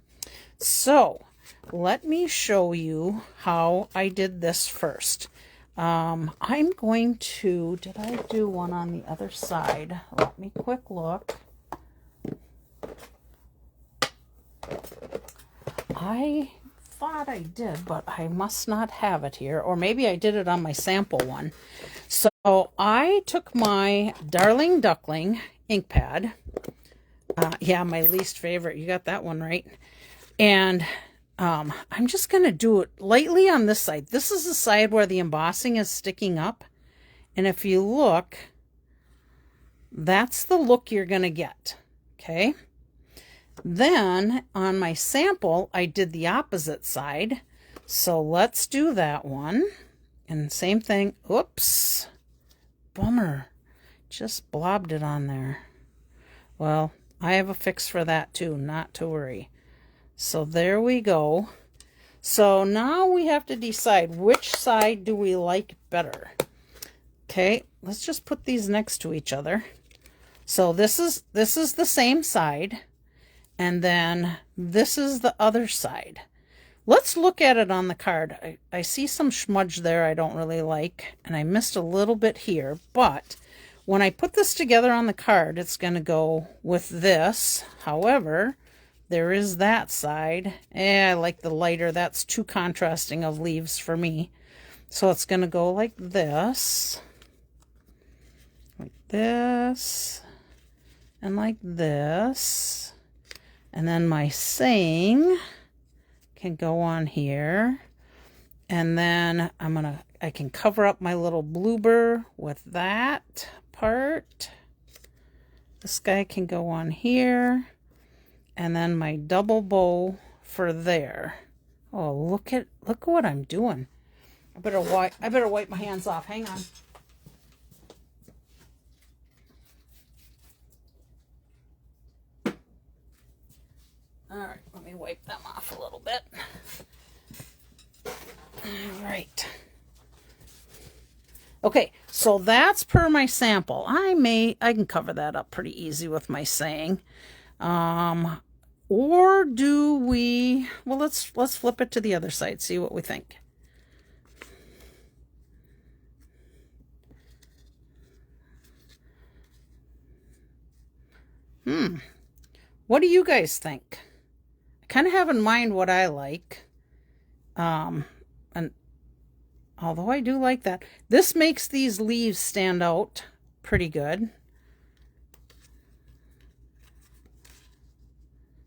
So let me show you how I did this first. I'm going to, did I do one on the other side? Let me quick look. I thought I did, but I must not have it here, or maybe I did it on my sample one. So I took my Darling Duckling ink pad. Yeah, my least favorite. You got that one right. And I'm just going to do it lightly on this side. This is the side where the embossing is sticking up. And if you look, that's the look you're going to get. Okay. Then on my sample, I did the opposite side. So let's do that one. And same thing. Oops. Bummer. Just blobbed it on there. Well, I have a fix for that too, not to worry. So there we go. So now we have to decide which side do we like better. Okay, let's just put these next to each other. So this is the same side. And then this is the other side. Let's look at it on the card. I see some smudge there I don't really like, and I missed a little bit here. But when I put this together on the card, it's going to go with this. However, there is that side. I like the lighter. That's too contrasting of leaves for me. So it's going to go like this. Like this. and like this. And then my saying can go on here. And then I can cover up my little bloober with that part. This guy can go on here. And then my double bow for there. Oh, look at what I'm doing. I better wipe my hands off. Hang on. All right, let me wipe them off a little bit. All right. Okay, so that's per my sample. I can cover that up pretty easy with my saying. Or do we, well, let's flip it to the other side, see what we think. What do you guys think? I kind of have in mind what I like. And although I do like that, this makes these leaves stand out pretty good.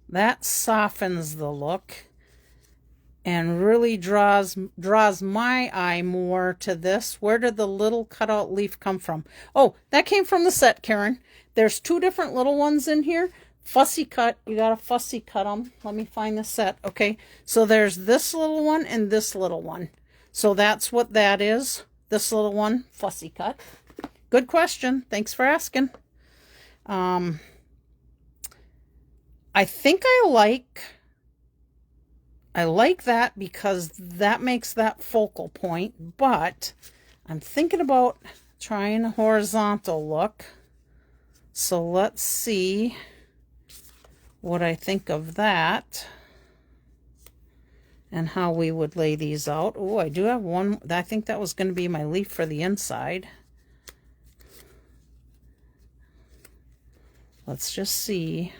That softens the look and really draws my eye more to this. Where did the little cutout leaf come from? Oh, that came from the set, Karen. There's two different little ones in here. Fussy cut. You got to fussy cut them. Let me find the set. Okay, so there's this little one and this little one. So that's what that is. This little one, fussy cut. Good question. Thanks for asking. I think I like that because that makes that focal point, but I'm thinking about trying a horizontal look. So let's see what I think of that and how we would lay these out. Oh, I do have one. I think that was going to be my leaf for the inside. Let's just see.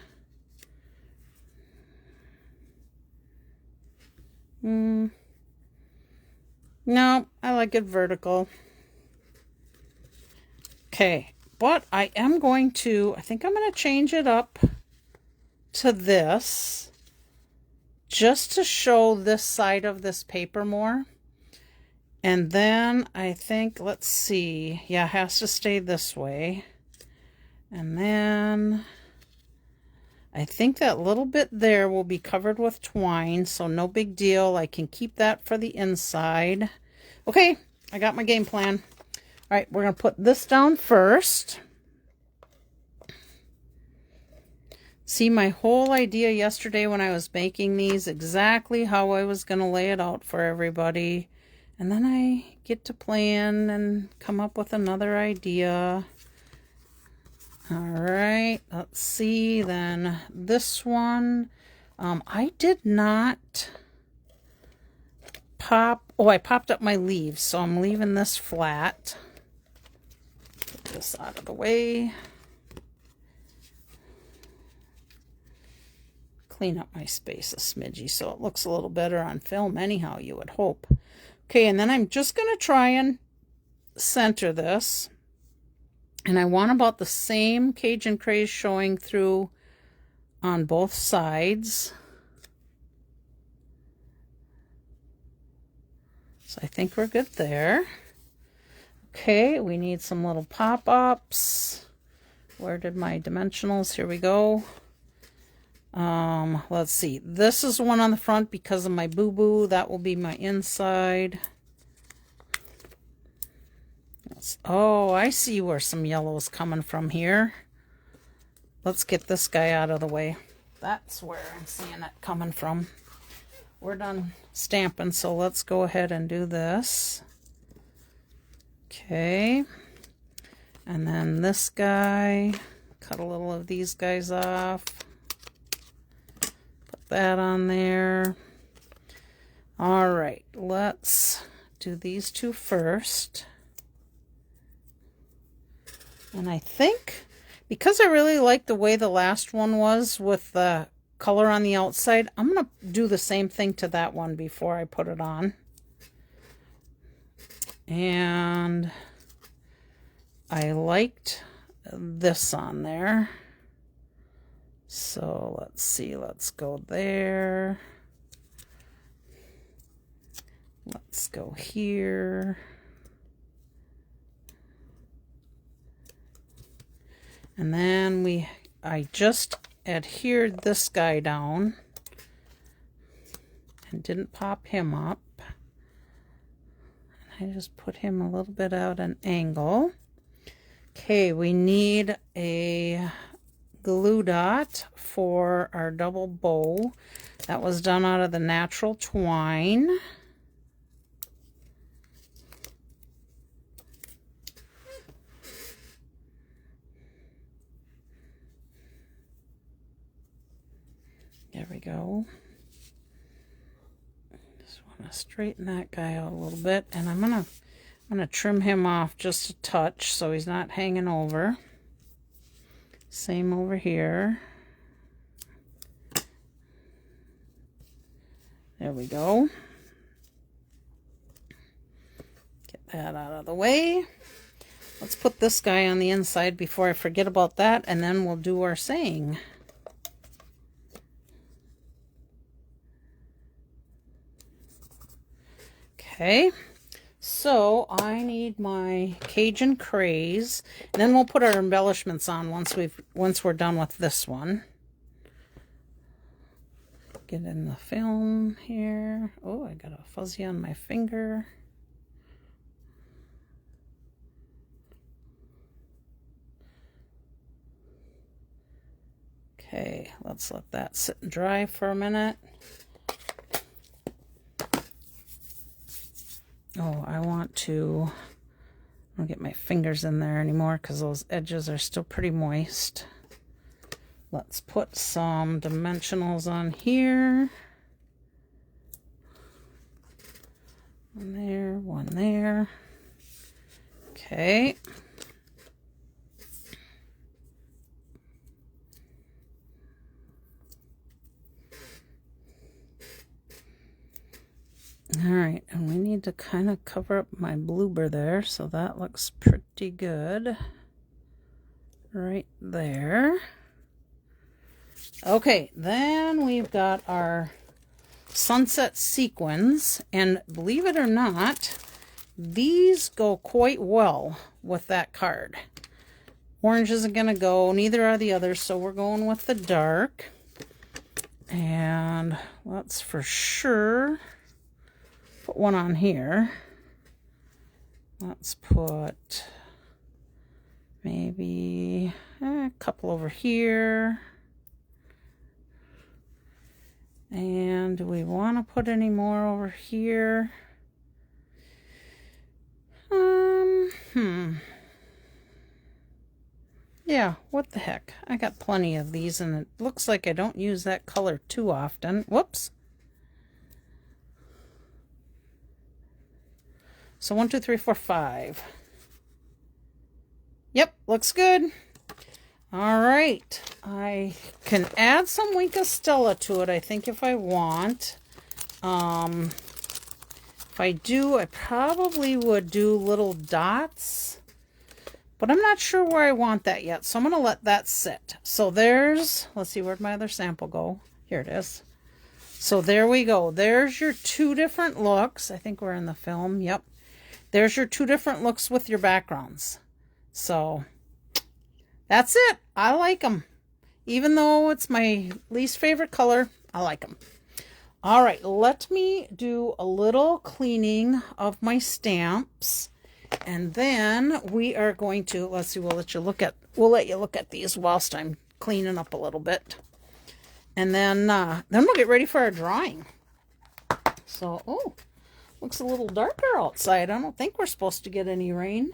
No, I like it vertical. Okay, but I think I'm going to change it up to this just to show this side of this paper more. And then I think, let's see, yeah, it has to stay this way. And then I think that little bit there will be covered with twine, so no big deal. I can keep that for the inside. Okay, I got my game plan. All right, we're going to put this down first. See, my whole idea yesterday when I was making these, exactly how I was going to lay it out for everybody. And then I get to plan and come up with another idea. All right, let's see, then this one, I did not I popped up my leaves, so I'm leaving this flat. Get this out of the way. Clean up my space a smidgy so it looks a little better on film anyhow, you would hope. Okay, and then I'm just going to try and center this. And I want about the same Cajun craze showing through on both sides. So I think we're good there. Okay, we need some little pop-ups. Where did my dimensionals? Here we go. Let's see. This is one on the front because of my boo-boo. That will be my inside. Oh, I see where some yellow is coming from here. Let's get this guy out of the way. That's where I'm seeing it coming from. We're done stamping, so let's go ahead and do this. Okay. And then this guy, cut a little of these guys off. Put that on there. All right, let's do these two first. And I think, because I really like the way the last one was with the color on the outside, I'm going to do the same thing to that one before I put it on. And I liked this on there. So let's see, let's go there. Let's go here. And then I just adhered this guy down and didn't pop him up. I just put him a little bit out an angle. Okay, we need a glue dot for our double bow. That was done out of the natural twine. There we go. Just want to straighten that guy out a little bit, and I'm gonna trim him off just a touch so he's not hanging over. Same over here. There we go. Get that out of the way. Let's put this guy on the inside before I forget about that, and then we'll do our saying. Okay. So I need my Cajun Craze, and then we'll put our embellishments on once we're done with this one. Get in the film here. Oh, I got a fuzzy on my finger. Okay, let's let that sit and dry for a minute. Oh, I don't get my fingers in there anymore because those edges are still pretty moist. Let's put some dimensionals on here. One there, one there. Okay. All right, and we need to kind of cover up my bloober there, so that looks pretty good right there. Okay, then we've got our sunset sequins, and believe it or not, these go quite well with that card. Orange isn't going to go, neither are the others, so we're going with the dark. And let's for sure put one on here. Let's put maybe a couple over here. And do we want to put any more over here? Yeah, what the heck. I got plenty of these, and it looks like I don't use that color too often. Whoops. So 1, 2, 3, 4, 5. Yep, looks good. All right. I can add some Wink Stella to it, I think, if I want. If I do, I probably would do little dots. But I'm not sure where I want that yet, so I'm going to let that sit. So there's, let's see, where'd my other sample go? Here it is. So there we go. There's your two different looks. I think we're in the film. Yep. There's your two different looks with your backgrounds. So that's it. I like them. Even though it's my least favorite color, I like them. All right, let me do a little cleaning of my stamps. And then we are going to, let's see, we'll let you look at these whilst I'm cleaning up a little bit. And then we'll get ready for our drawing. So, oh, looks a little darker outside. I don't think we're supposed to get any rain,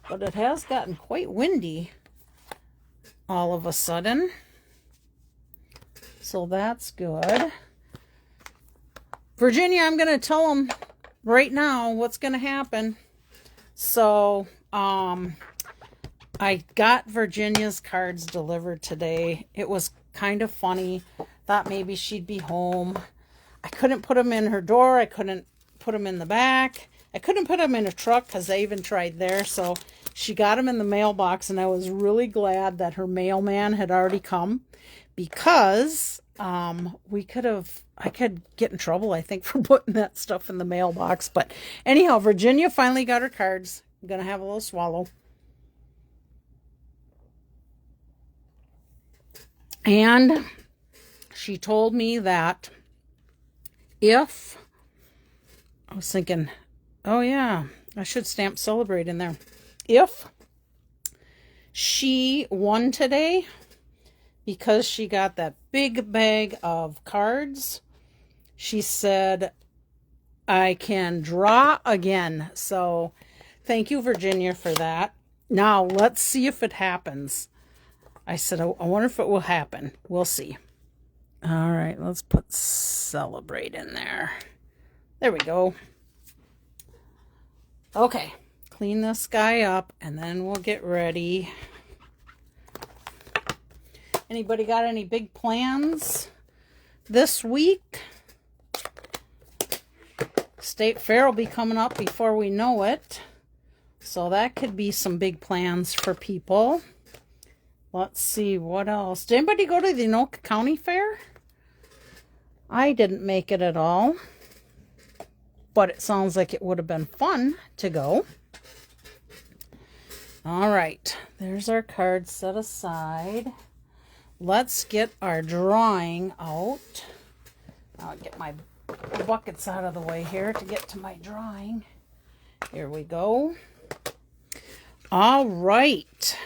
but it has gotten quite windy all of a sudden. So that's good. Virginia, I'm going to tell them right now what's going to happen. So, I got Virginia's cards delivered today. It was kind of funny. Thought maybe she'd be home. I couldn't put them in her door. I couldn't put them in the back. I couldn't put them in a truck because I even tried there. So she got them in the mailbox, and I was really glad that her mailman had already come, because I could get in trouble, I think, for putting that stuff in the mailbox. But anyhow, Virginia finally got her cards. I'm going to have a little swallow. And she told me that if, I was thinking, oh yeah, I should stamp celebrate in there. If she won today, because she got that big bag of cards, she said, I can draw again. So thank you, Virginia, for that. Now let's see if it happens. I said, I wonder if it will happen. We'll see. All right, let's put celebrate in there. There we go. Okay, clean this guy up, and then we'll get ready. Anybody got any big plans this week? State Fair will be coming up before we know it. So that could be some big plans for people. Let's see, what else? Did anybody go to the Anoka County Fair? I didn't make it at all, but it sounds like it would have been fun to go. All right, there's our cards set aside. Let's get our drawing out. I'll get my buckets out of the way here to get to my drawing. Here we go. All right.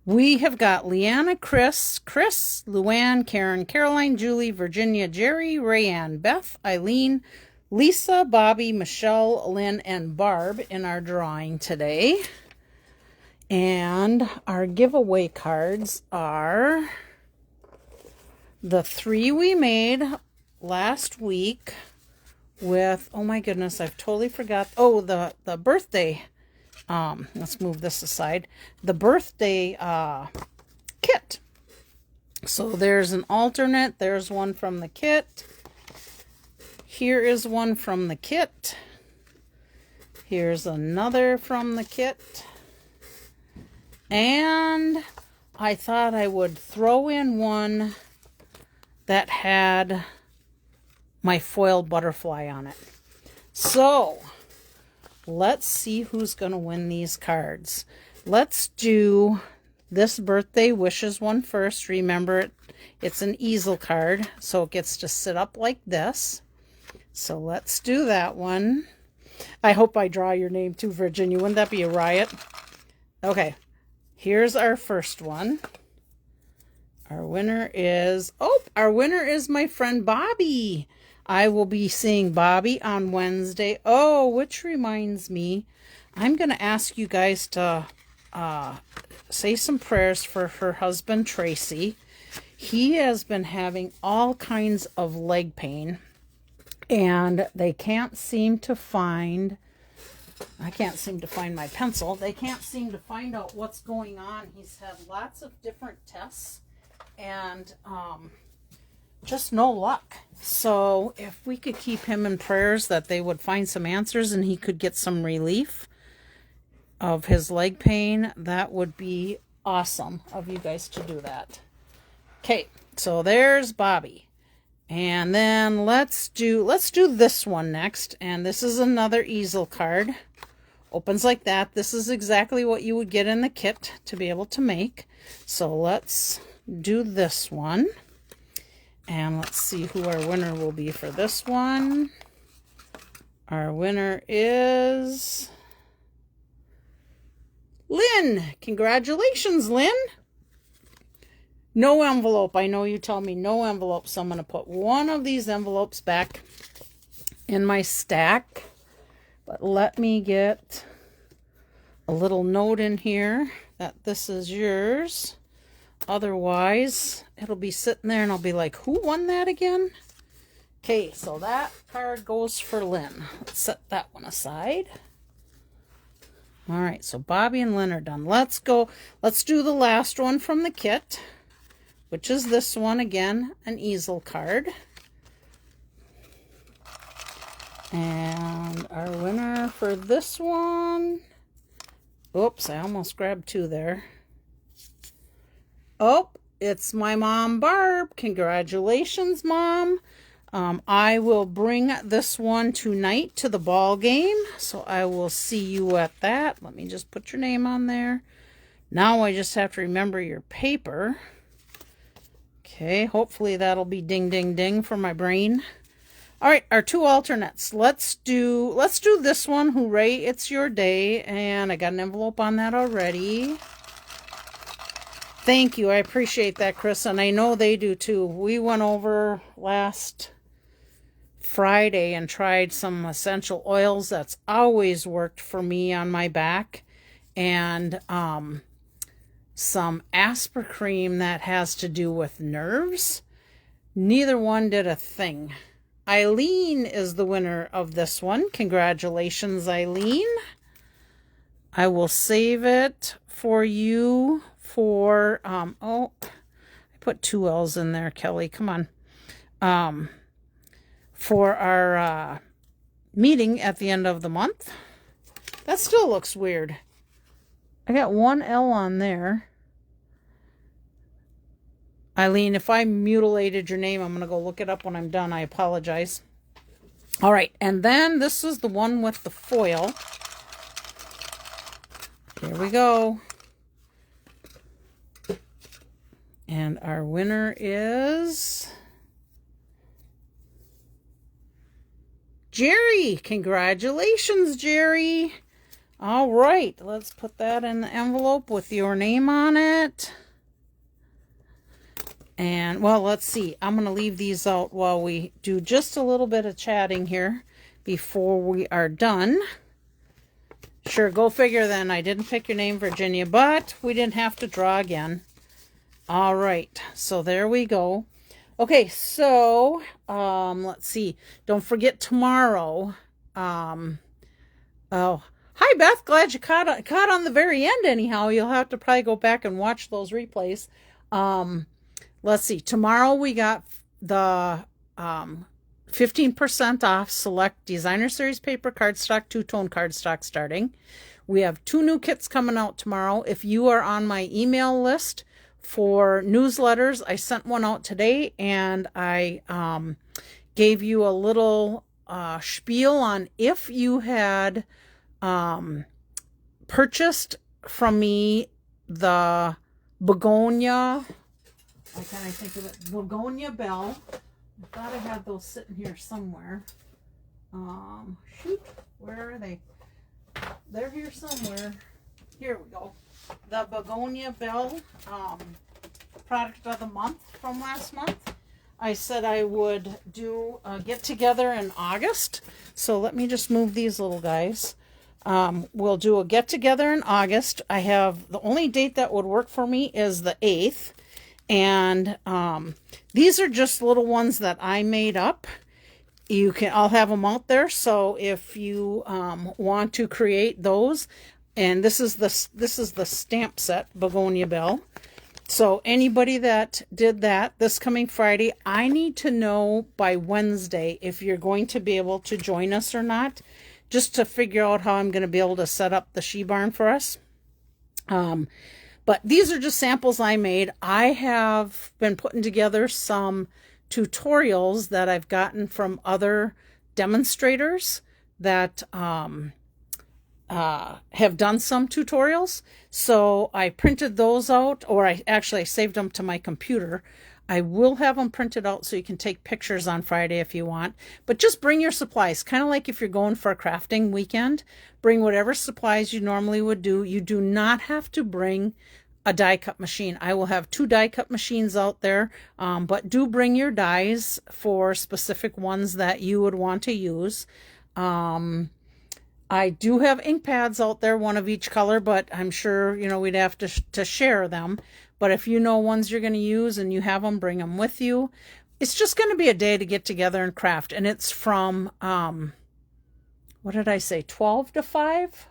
We have got Leanna, Chris, Luann, Karen, Caroline, Julie, Virginia, Jerry, Rayanne, Beth, Eileen, Lisa, Bobby, Michelle, Lynn, and Barb in our drawing today. And our giveaway cards are the 3 we made last week with, oh my goodness, I've totally forgot. Oh, the birthday. Let's move this aside. The birthday kit. So there's an alternate. There's one from the kit. Here is one from the kit. Here's another from the kit. And I thought I would throw in one that had my foiled butterfly on it. So let's see who's going to win these cards. Let's do this birthday wishes one first. Remember, it's an easel card, so it gets to sit up like this. So let's do that one. I hope I draw your name too, Virginia. Wouldn't that be a riot? Okay, here's our first one. Our winner is, our winner is my friend Bobby. I will be seeing Bobby on Wednesday. Oh, which reminds me, I'm going to ask you guys to say some prayers for her husband, Tracy. He has been having all kinds of leg pain, and they can't seem to find, I can't seem to find my pencil. They can't seem to find out what's going on. He's had lots of different tests, and just no luck. So if we could keep him in prayers that they would find some answers and he could get some relief of his leg pain, that would be awesome of you guys to do that. Okay, so there's Bobby. And then let's do this one next. And this is another easel card. Opens like that. This is exactly what you would get in the kit to be able to make. So let's do this one. And let's see who our winner will be for this one. Our winner is Lynn. Congratulations, Lynn. No envelope. I know you tell me no envelope, so I'm going to put one of these envelopes back in my stack. But let me get a little note in here that this is yours. Otherwise, it'll be sitting there and I'll be like, who won that again? Okay, so that card goes for Lynn. Let's set that one aside. All right, so Bobby and Lynn are done. Let's go. Let's do the last one from the kit, which is this one again, an easel card. And our winner for this one, oops, I almost grabbed two there. Oh, it's my mom, Barb. Congratulations, Mom. I will bring this one tonight to the ball game, so I will see you at that. Let me just put your name on there. Now I just have to remember your paper. Okay, hopefully that'll be ding, ding, ding for my brain. All right, our two alternates. Let's do this one. Hooray, it's your day. And I got an envelope on that already. Thank you. I appreciate that, Chris. And I know they do too. We went over last Friday and tried some essential oils. That's always worked for me on my back. And some Aspercream that has to do with nerves. Neither one did a thing. Eileen is the winner of this one. Congratulations, Eileen. I will save it for you for, oh, I put two L's in there, Kelly. Come on. For our meeting at the end of the month. That still looks weird. I got one L on there. Eileen, if I mutilated your name, I'm going to go look it up when I'm done. I apologize. All right, and then this is the one with the foil. Here we go. And our winner is Jerry. Congratulations, Jerry. All right, let's put that in the envelope with your name on it. And, well, let's see. I'm going to leave these out while we do just a little bit of chatting here before we are done. Sure, go figure then. I didn't pick your name, Virginia, but we didn't have to draw again. All right, so there we go. Okay, so let's see. Don't forget tomorrow. Oh, hi, Beth. Glad you caught on the very end anyhow. You'll have to probably go back and watch those replays. Let's see. Tomorrow we got the 15% off select Designer Series paper cardstock, two-tone cardstock starting. We have 2 new kits coming out tomorrow. If you are on my email list for newsletters, I sent one out today, and I gave you a little spiel on if you had purchased from me the begonia, I can't think of it, begonia bell. I thought I had those sitting here somewhere. Shoot, where are they? They're here somewhere. Here we go. The begonia bell product of the month from last month. I said I would do a get together in August. So let me just move these little guys. We'll do a get together in August. I have the only date that would work for me is the 8th. And these are just little ones that I made up. I'll have them out there. So if you want to create those, and this is the stamp set, Begonia Bell. So anybody that did that this coming Friday, I need to know by Wednesday if you're going to be able to join us or not, just to figure out how I'm going to be able to set up the She Barn for us. But these are just samples I made. I have been putting together some tutorials that I've gotten from other demonstrators that have done some tutorials. So I printed those out, or I saved them to my computer. I will have them printed out so you can take pictures on Friday if you want. But just bring your supplies, kind of like if you're going for a crafting weekend. Bring whatever supplies you normally would do. You do not have to bring a die cut machine. I will have 2 die cut machines out there, but do bring your dies for specific ones that you would want to use. I do have ink pads out there, one of each color, but I'm sure, we'd have to share them. But if you know ones you're going to use and you have them, bring them with you. It's just going to be a day to get together and craft. And it's from, what did I say, 12 to 5?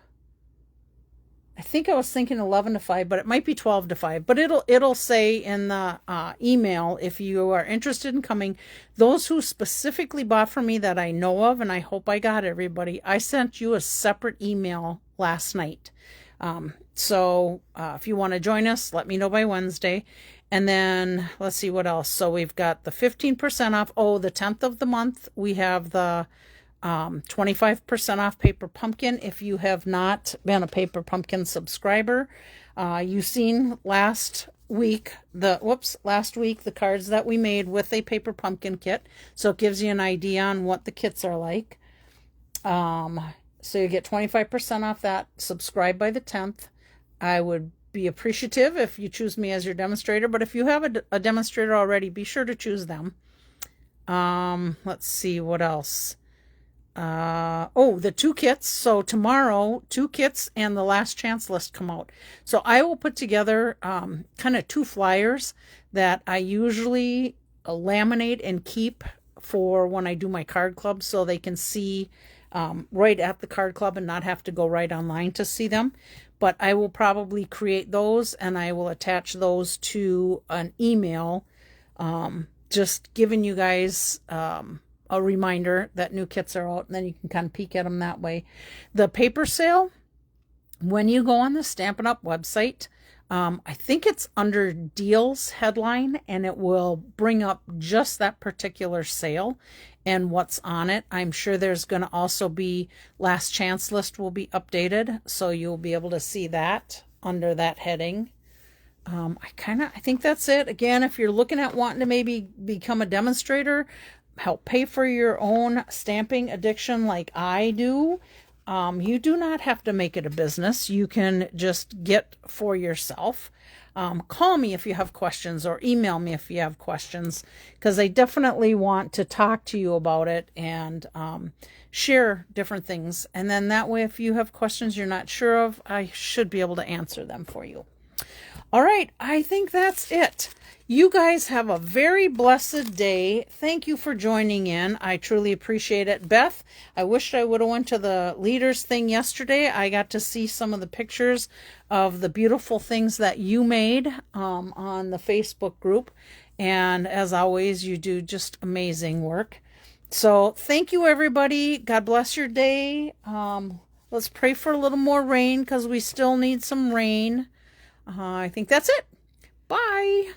I think I was thinking 11 to 5, but it might be 12 to 5. But it'll say in the email, if you are interested in coming, those who specifically bought from me that I know of, and I hope I got everybody, I sent you a separate email last night. So if you want to join us, let me know by Wednesday. And then let's see what else. So we've got the 15% off. Oh, the 10th of the month, we have the 25% off Paper Pumpkin. If you have not been a Paper Pumpkin subscriber, you've seen last week the cards that we made with a Paper Pumpkin kit. So it gives you an idea on what the kits are like. So you get 25% off that. Subscribe by the 10th. I would be appreciative if you choose me as your demonstrator, but if you have a demonstrator already, be sure to choose them. Let's see what else. Oh, the 2 kits. So tomorrow, 2 kits and the last chance list come out. So I will put together kind of 2 flyers that I usually laminate and keep for when I do my card club, so they can see right at the card club and not have to go right online to see them. But I will probably create those, and I will attach those to an email, just giving you guys a reminder that new kits are out, and then you can kind of peek at them that way. The paper sale, when you go on the Stampin' Up website, I think it's under deals headline, and it will bring up just that particular sale and what's on it. I'm sure there's going to also be last chance list will be updated, so you'll be able to see that under that heading. I think that's it. Again, if you're looking at wanting to maybe become a demonstrator, help pay for your own stamping addiction like I do, you do not have to make it a business. You can just get for yourself. Call me if you have questions, or email me if you have questions, because I definitely want to talk to you about it and share different things. And then that way, if you have questions you're not sure of, I should be able to answer them for you. All right, I think that's it. You guys have a very blessed day. Thank you for joining in. I truly appreciate it. Beth, I wished I would have went to the leaders thing yesterday. I got to see some of the pictures of the beautiful things that you made on the Facebook group. And as always, you do just amazing work. So thank you, everybody. God bless your day. Let's pray for a little more rain, because we still need some rain. I think that's it. Bye.